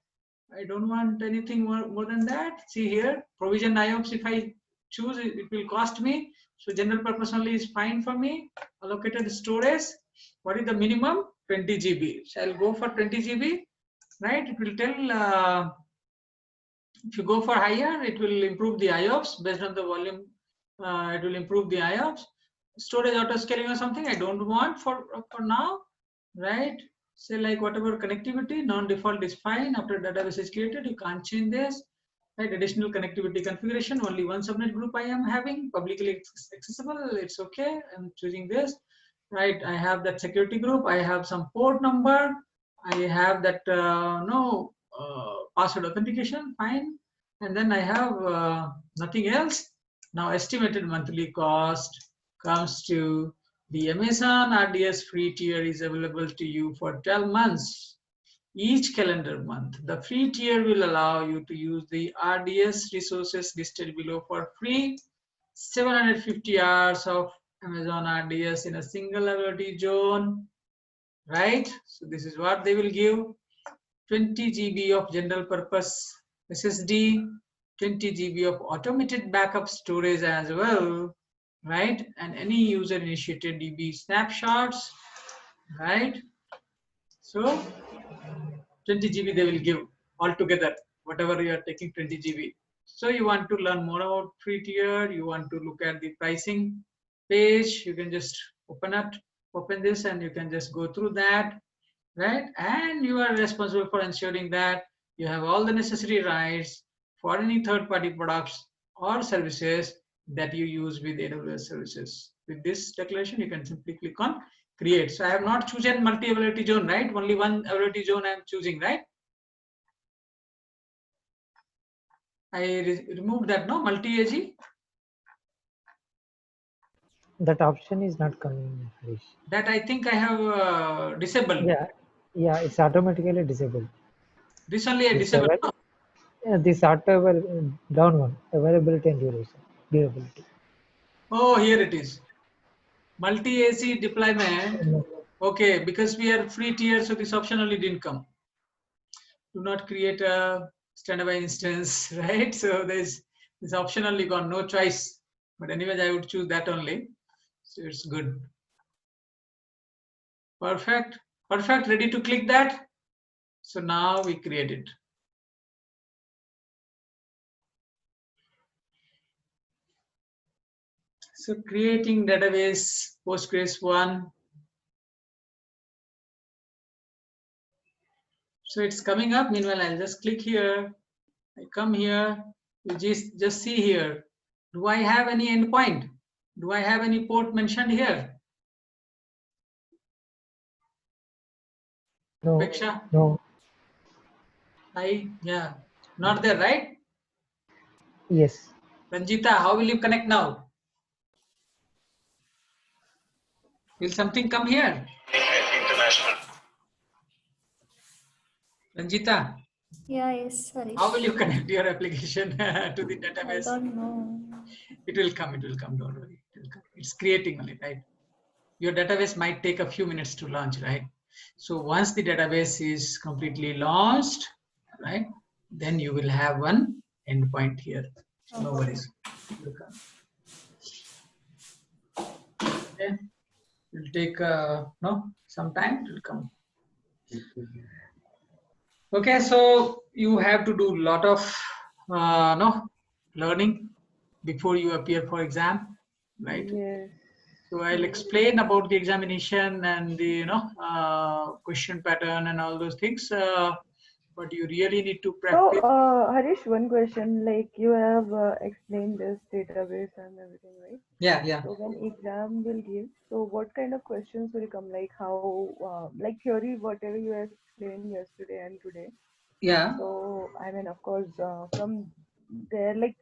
I don't want anything more than that. See here, provision IOPS, if I choose it, it will cost me. So general purpose only is fine for me. Allocated storage, what is the minimum? 20 GB. So I'll go for 20 GB, right? It will tell, if you go for higher, it will improve the IOPS based on the volume. It will improve the IOPS. Storage auto scaling or something I don't want for now, right? Say like whatever connectivity, non-default is fine. After database is created, you can't change this. Right? Additional connectivity configuration, only one subnet group I am having, publicly accessible, it's okay. I'm choosing this, right? I have that security group. I have some port number. I have that password authentication, fine. And then I have nothing else. Now estimated monthly cost comes to the Amazon RDS free tier is available to you for 12 months. Each calendar month, the free tier will allow you to use the RDS resources listed below for free. 750 hours of Amazon RDS in a single availability zone, right? So this is what they will give. 20 GB of general purpose SSD, 20 GB of automated backup storage as well, right? And any user initiated DB snapshots, right? So 20 GB they will give altogether, whatever you are taking 20 GB. So you want to learn more about free tier, you want to look at the pricing page, you can just open this and you can just go through that, right? And you are responsible for ensuring that you have all the necessary rights for any third-party products or services that you use with AWS services. With this declaration, you can simply click on create. So I have not chosen multi-availability zone, right? Only one availability zone I am choosing, right? I removed that, no? Multi-AG. That option is not coming, Harish. That I think I have disabled. Yeah, it's automatically disabled. This only I This disabled. avail- Yeah, this auto down one, availability and duration, durability. Oh, here it is. Multi-AC deployment. Okay, because we are free tier, so this option only didn't come. Do not create a standby instance, right? So there's this option only gone, no choice. But anyways, I would choose that only. So it's good. Perfect. Perfect. Ready to click that? So now we create it. So creating database Postgres 1. So it's coming up. Meanwhile, I'll just click here. I come here. You just see here. Do I have any endpoint? Do I have any port mentioned here? No, Peksha? no, Yeah, not there, right? yes. Ranjita, how will you connect now? Will something come here? International. Ranjita, Yeah, yes, Harish. How will you connect your application to the I database? don't know. It will come, don't worry. It will come. It's creating only, right? Your database might take a few minutes to launch, right? So once the database is completely launched, right, then you will have one endpoint here. No worries. It will come. Okay. It will take some time. It will come. Okay, so you have to do a lot of learning before you appear for exam, right? Yes. So I'll explain about the examination and the question pattern and all those things. But you really need to So, practice. Harish, one question. Like you have explained this database and everything, right? Yeah. So when exam will give, so what kind of questions will come? Like how, like theory, whatever you have explained yesterday and today. Yeah. So I mean, of course, from there, like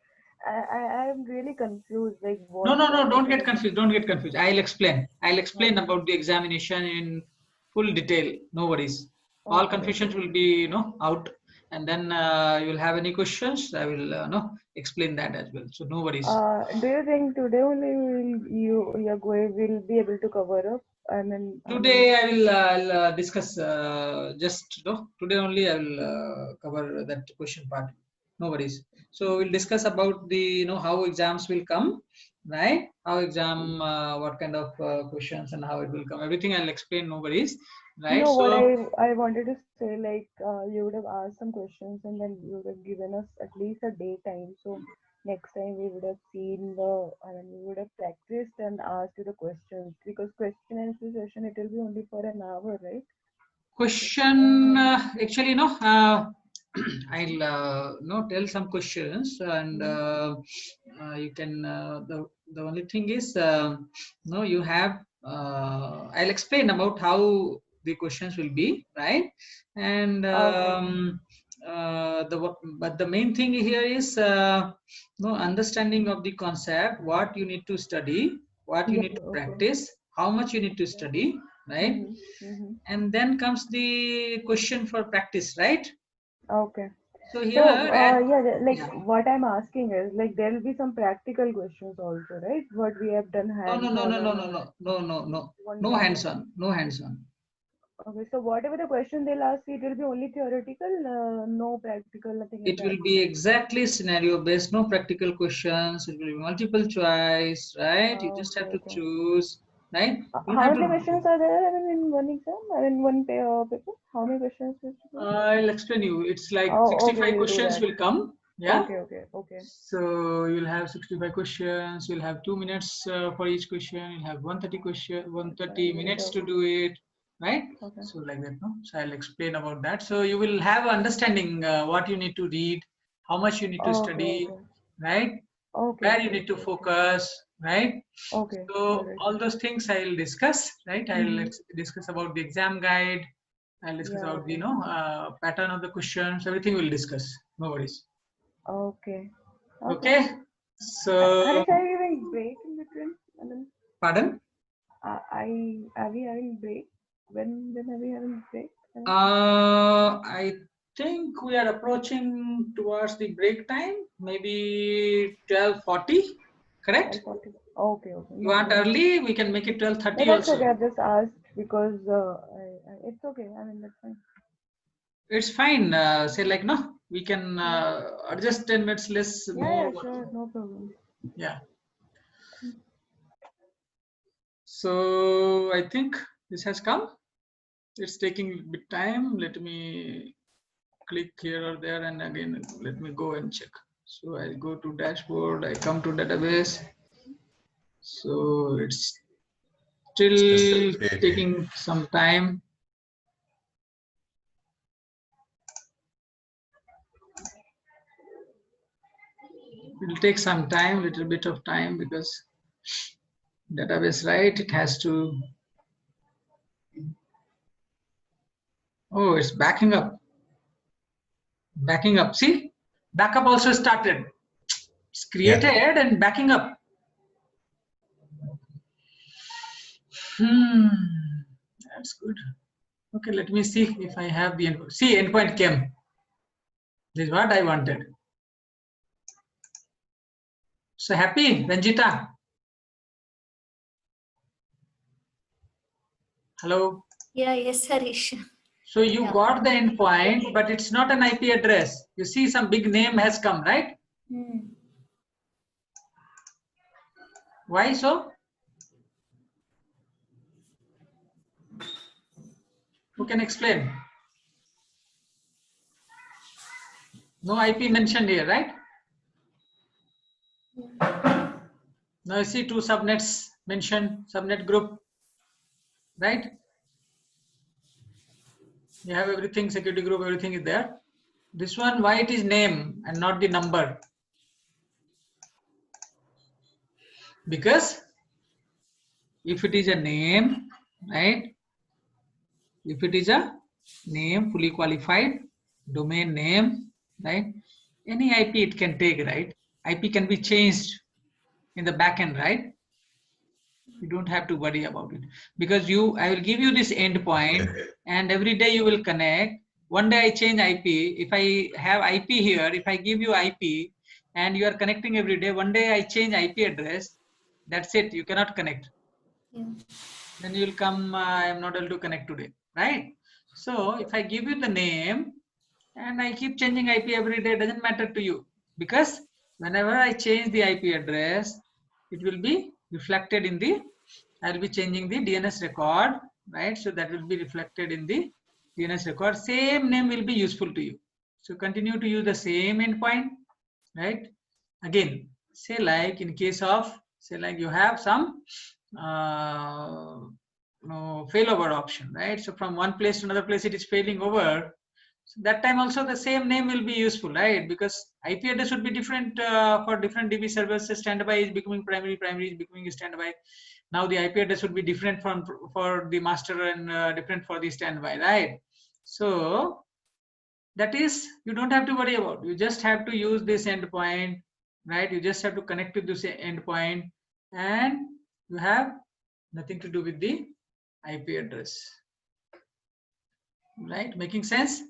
I am really confused. Like what No. kind of Don't an get confused. Don't get confused. I'll explain. I'll explain about the examination in full detail. No worries. All okay, confusions okay. will be out, and then you will have any questions. I will explain that as well. So no worries. Do you think today only you're going will be able to cover up? Today I will discuss just today only I will cover that question part. No worries. So we'll discuss about the how exams will come, right? How exam, what kind of questions and how it will come. Everything I'll explain. No worries, right? No, what So I wanted to say, like you would have asked some questions and then you would have given us at least a day time. So next time we would have seen the, I mean, we would have practiced and asked you the questions because question and answer session it will be only for an hour, right? question actually I'll tell some questions and you can the only thing is no you have I'll explain about how the questions will be, right? And Okay. but the main thing here is understanding of the concept, what you need to study, what you Yeah. need to Okay. practice, how much you need to study, right? Mm-hmm. And then comes the question for practice, right? Okay. So here So, at like yeah. what I'm asking is like there will be some practical questions also, right? What we have done No, no, no, no, hands-on no, and no, all. no, no, no, no, Won't no be any. hands-on, no hands-on. Okay, so whatever the question they'll ask, it will be only theoretical, no practical, nothing like It will that. be exactly scenario based, no practical questions. It will be multiple choice, right? You just Okay, have to okay. choose, right? You How have many to. questions are there? I mean, in one exam, I mean, one paper. How many questions is to go? I'll explain you. It's like Oh, okay, 65 we'll do questions that. will come. Yeah. Okay, okay, okay. So you'll have 65 questions. You'll have 2 minutes for each question. You'll have 130 minutes to Okay, do it, right? okay. So like that, no? So I'll explain about that. So you will have understanding what you need to read, how much you need to Okay, study, okay. right? Okay, Where you okay, need to okay, okay. focus, right? Okay, all So right. all those things I'll discuss, right? I'll Mm-hmm. discuss about the exam guide. I'll discuss Yeah, about the okay. pattern of the questions. Everything we'll discuss. No worries. Okay. Okay. Okay. So Harish, are you having break in between? And then pardon. are we having break? When are we having break? I think we are approaching towards the break time, maybe 12:40, correct? 12:40. Okay, okay, You no want problem. early? We can make it No, 12:30 that's okay. also. I've just asked because it's okay. I mean, that's fine. It's fine. Say like no, we can Yeah, adjust 10 minutes less, yeah, more. sure, no problem. Yeah. So I think this has come. It's taking a bit time. Let me click here or there, and again let me go and check. So I go to dashboard, I come to database. So it's still taking some time. It will take some time, little bit of time, because database, right? It has to. Oh, it's backing up. Backing up. See, backup also started. It's created and backing up. That's good. Okay, let me see if I have the endpoint. See, endpoint came. This is what I wanted. So happy, Ranjita? Hello? Yeah, yes, Harish. So you Yeah. got the endpoint, but it's not an IP address. You see some big name has come, right? Hmm. Why so? Who can explain? No IP mentioned here, right? Now you see two subnets mentioned, subnet group, right? You have everything, security group, everything is there. This one, why it is name and not the number? Because if it is a name, right? If it is a name, fully qualified, domain name, right? Any IP it can take, right? IP can be changed in the backend, right? You don't have to worry about it because I will give you this endpoint and every day you will connect. One day I change IP. If I have IP here, if I give you IP and you are connecting every day, one day I change IP address. That's it. You cannot connect. Yeah. Then you will come, I am not able to connect today, right? So if I give you the name and I keep changing IP every day, doesn't matter to you because whenever I change the IP address, it will be reflected in the, I'll be changing the DNS record, right? So that will be reflected in the DNS record. Same name will be useful to you. So continue to use the same endpoint, right? Again, say like in case of, say like you have some failover option, right? So from one place to another place it is failing over. So that time also the same name will be useful, right? Because IP address would be different for different DB servers. Standby is becoming primary, primary is becoming standby. Now the IP address would be different for the master and different for the standby, right? So that is, you don't have to worry about. You just have to use this endpoint, right? You just have to connect to this endpoint and you have nothing to do with the IP address, right? Making sense?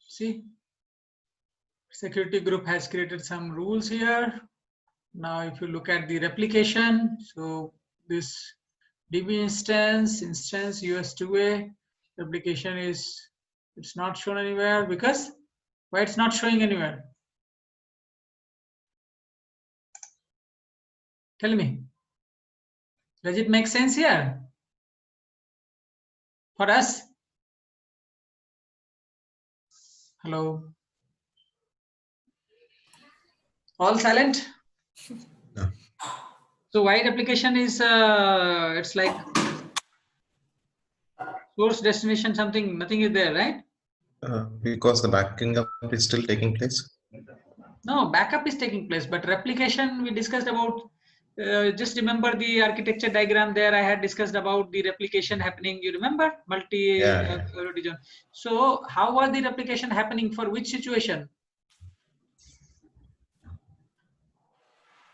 See, security group has created some rules here. Now, if you look at the replication, so this DB instance US2A replication is, it's not shown anywhere because why it's not showing anywhere? Tell me. Does it make sense here for us? Hello. All silent? No. So why replication is it's like source destination something, nothing is there, right? Because the backing up is still taking place. No, backup is taking place, but replication we discussed about. Just remember the architecture diagram there. I had discussed about the replication happening. You remember Yeah. region. So how was the replication happening for which situation?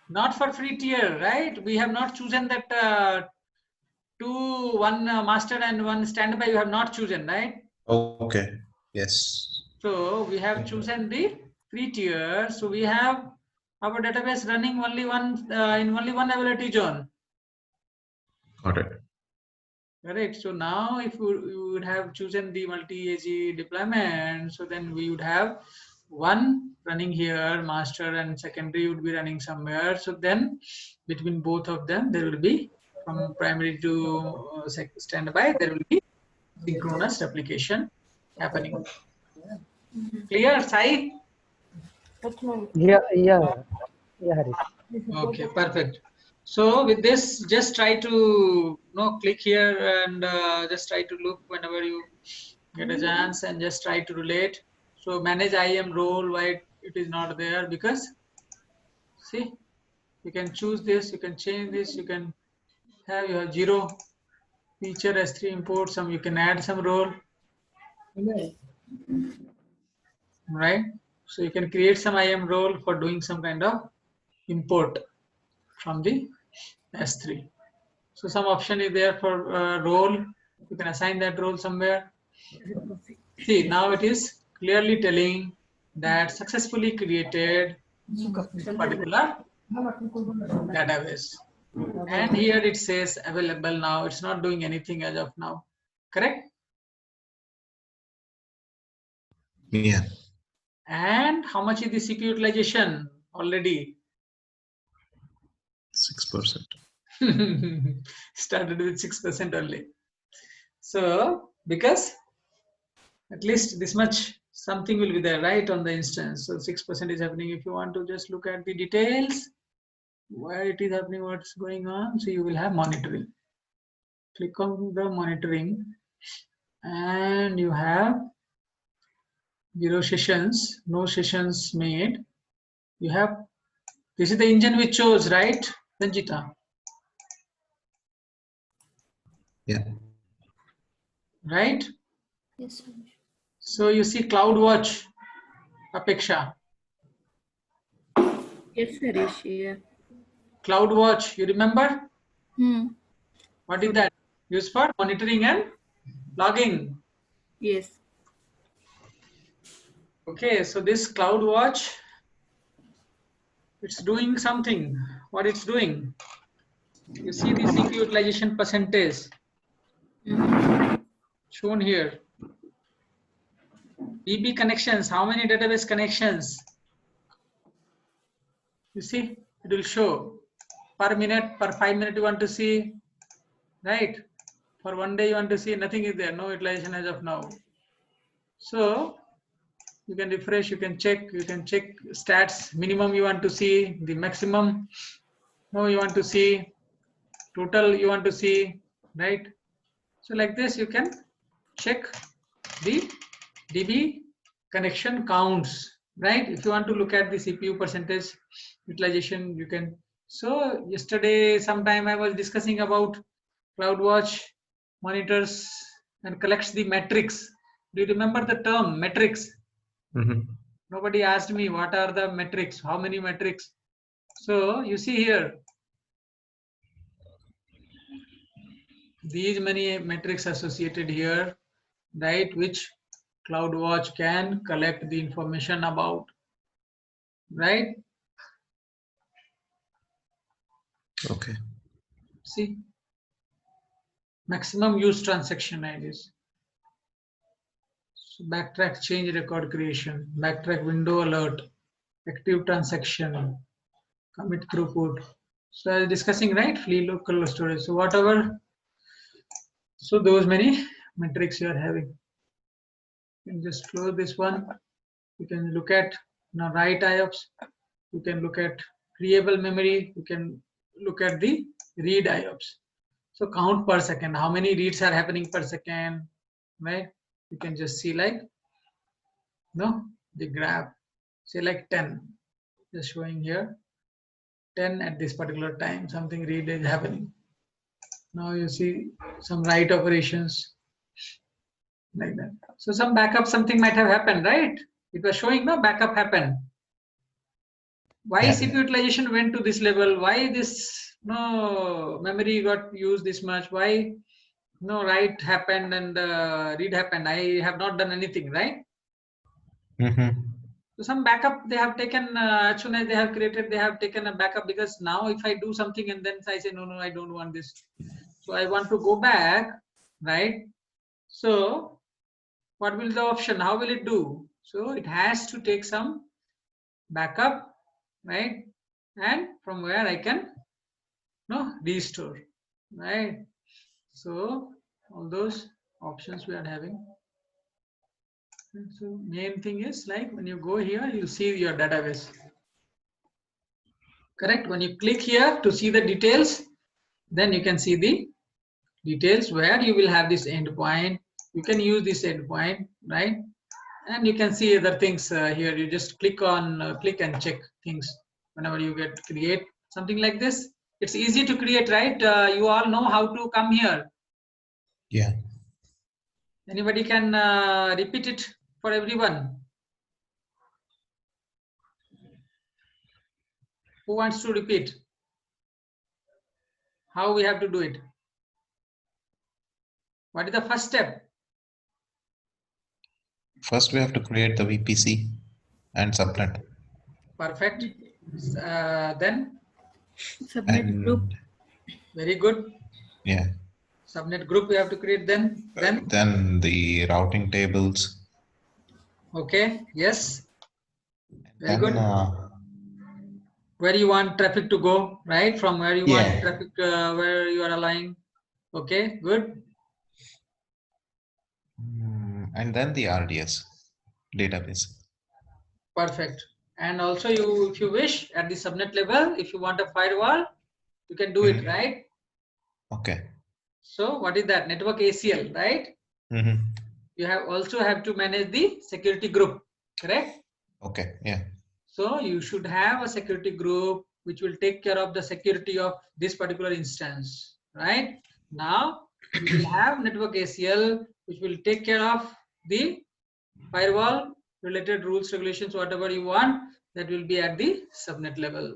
Not for free tier, right? We have not chosen that one master and one standby. You have not chosen, right? Okay. Yes. So we have chosen the free tier. So we have our database running only one in only one availability zone. Got it. Correct. So now if you would have chosen the multi-AG deployment, so then we would have one running here, master and secondary would be running somewhere. So then between both of them, there will be from primary to standby, there will be synchronous replication happening. Clear, Sai? Yeah, Harish. Okay, perfect. So with this, just try to click here and just try to look whenever you get a chance and just try to relate. So manage IAM role, why it is not there? Because see, you can choose this, you can change this, you can have your 0 feature S3 import, some you can add some role, right? So you can create some IAM role for doing some kind of import from the S3. So some option is there for role, You can assign that role somewhere. See, now it is clearly telling that successfully created a particular database. And here it says available now. It's not doing anything as of now. Correct? Yeah. And how much is the CPU utilization already? 6%. Started with 6% only. So, because at least this much something will be there, right, on the instance. So 6% is happening. If you want to just look at the details, why it is happening, what's going on, so you will have monitoring. Click on the monitoring and you have 0 sessions, no sessions made. You have, this is the engine we chose, right, Ranjita? Yeah. Right? Yes, sir. So you see CloudWatch, Apeksha. Yes, Harish. Yeah. CloudWatch, you remember? What is So- that? Used for monitoring and logging. Yes. Okay, so this CloudWatch, it's doing something. What it's doing? You see the CPU utilization percentage shown here. DB connections, how many database connections? You see, it will show per minute, per 5 minutes you want to see, right? For 1 day you want to see, nothing is there, no utilization as of now. So you can refresh, you can check stats, minimum you want to see, the maximum, no, you want to see, total you want to see, right? So like this you can check the DB connection counts, right? If you want to look at the CPU percentage utilization, you can. So yesterday sometime I was discussing about CloudWatch monitors and collects the metrics. Do you remember the term metrics? Nobody asked me what are the metrics, how many metrics. So you see here, these many metrics associated here, right, which CloudWatch can collect the information about, right? Okay. See, maximum use transaction IDs. So backtrack change record creation, backtrack window alert, active transaction, commit throughput. So I was discussing, right, free local storage. So whatever, so those many metrics you are having. You can just close this one. You can look at now write IOPS. You can look at readable memory. You can look at the read IOPS. So count per second, how many reads are happening per second, right? You can just see like, no, the graph, say like 10, just showing here, 10 at this particular time, something read is happening. Now you see some write operations like that. So some backup, something might have happened, right? It was showing no backup happened. Why Yeah. CPU utilization went to this level? Why this no memory got used this much? Why no write happened and read happened? I have not done anything, right? So some backup they have taken as soon as they have created, they have taken a backup, because now if I do something and then I say no, I don't want this. So I want to go back, right? So what will the option? How will it do? So it has to take some backup, right? And from where I can restore, right? So all those options we are having. So main thing is like when you go here, you see your database. Correct? When you click here to see the details, then you can see the details where you will have this endpoint. You can use this endpoint, right? And you can see other things here. You just click on click and check things whenever you get create something like this. It's easy to create, right? You all know how to come here. Yeah. Anybody can repeat it for everyone. Who wants to repeat? How we have to do it? What is the first step? First, we have to create the VPC and subnet. Perfect. Then, Subnet group. And very good. yeah, Subnet group we have to create then. then the routing tables. Okay. Yes. Very Then, good. Where you want traffic to go, right? From where you want Yeah. traffic, where you are allowing. Okay. Good. and then the RDS database. Perfect. And also you, if you wish, at the subnet level, if you want a firewall, you can do it, Mhm. right? Okay. So what is that? Network ACL, right? Mhm. You have also have to manage the security group, correct? Okay. Yeah. So you should have a security group which will take care of the security of this particular instance, right? Now you will have network ACL which will take care of the firewall related rules, regulations, whatever you want, that will be at the subnet level.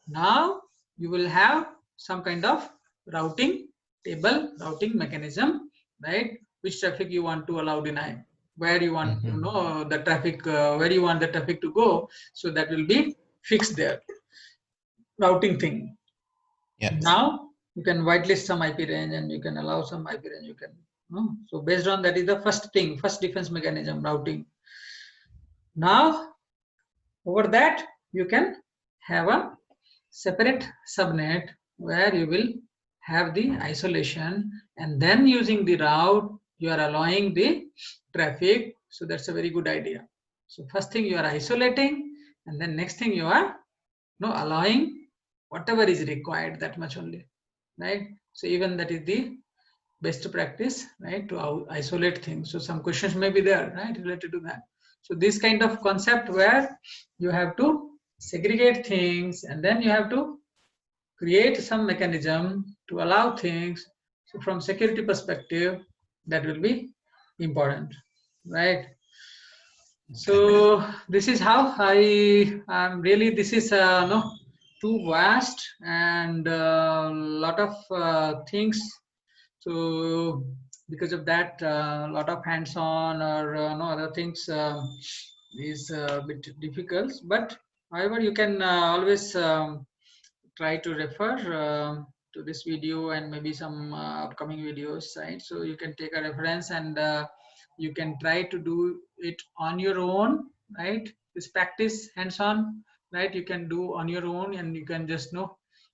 Now you will have some kind of routing table, routing mechanism, right? Which traffic you want to allow, deny, where you want to know the traffic, where you want the traffic to go. So that will be fixed there. Routing thing. Yeah. Now you can whitelist some IP range and you can allow some IP range. You can. So based on that is the first thing, first defense mechanism, routing. Now over that you can have a separate subnet where you will have the isolation, and then using the route you are allowing the traffic. So that's a very good idea. So first thing you are isolating, and then next thing you are allowing whatever is required, that much only, right? So even that is the best practice, right, to isolate things. So some questions may be there, right, related to that. So this kind of concept where you have to segregate things and then you have to create some mechanism to allow things. So from security perspective, that will be important, right? So this is how I am really, this is too vast and a lot of things. So because of that, a lot of hands-on or other things is a bit difficult. But however, you can always try to refer to this video and maybe some upcoming videos, right? So you can take a reference and you can try to do it on your own, right? This practice hands-on, right? You can do on your own and you can just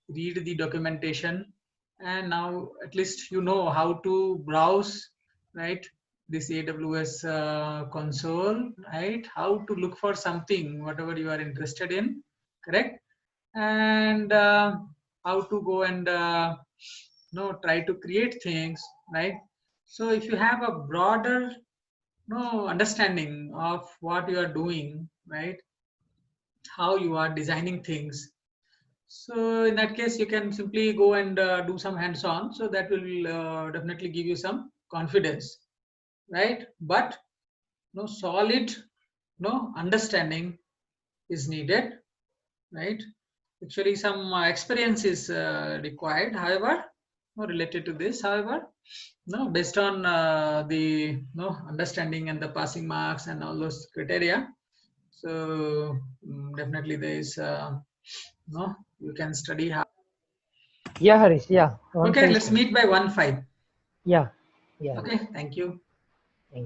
read the documentation, and now at least you know how to browse, right, this AWS console, right, how to look for something whatever you are interested in, correct, and how to go and try to create things, right? So if you have a broader understanding of what you are doing, right, how you are designing things, so in that case, you can simply go and do some hands-on. So that will definitely give you some confidence, right? But solid understanding is needed, right? Actually, some experience is required. However, related to this, however, based on the understanding and the passing marks and all those criteria. So definitely there is you can study how. Yeah, Harish. Yeah. Okay, let's meet by 1:05. Yeah. Yeah. Okay, thank you.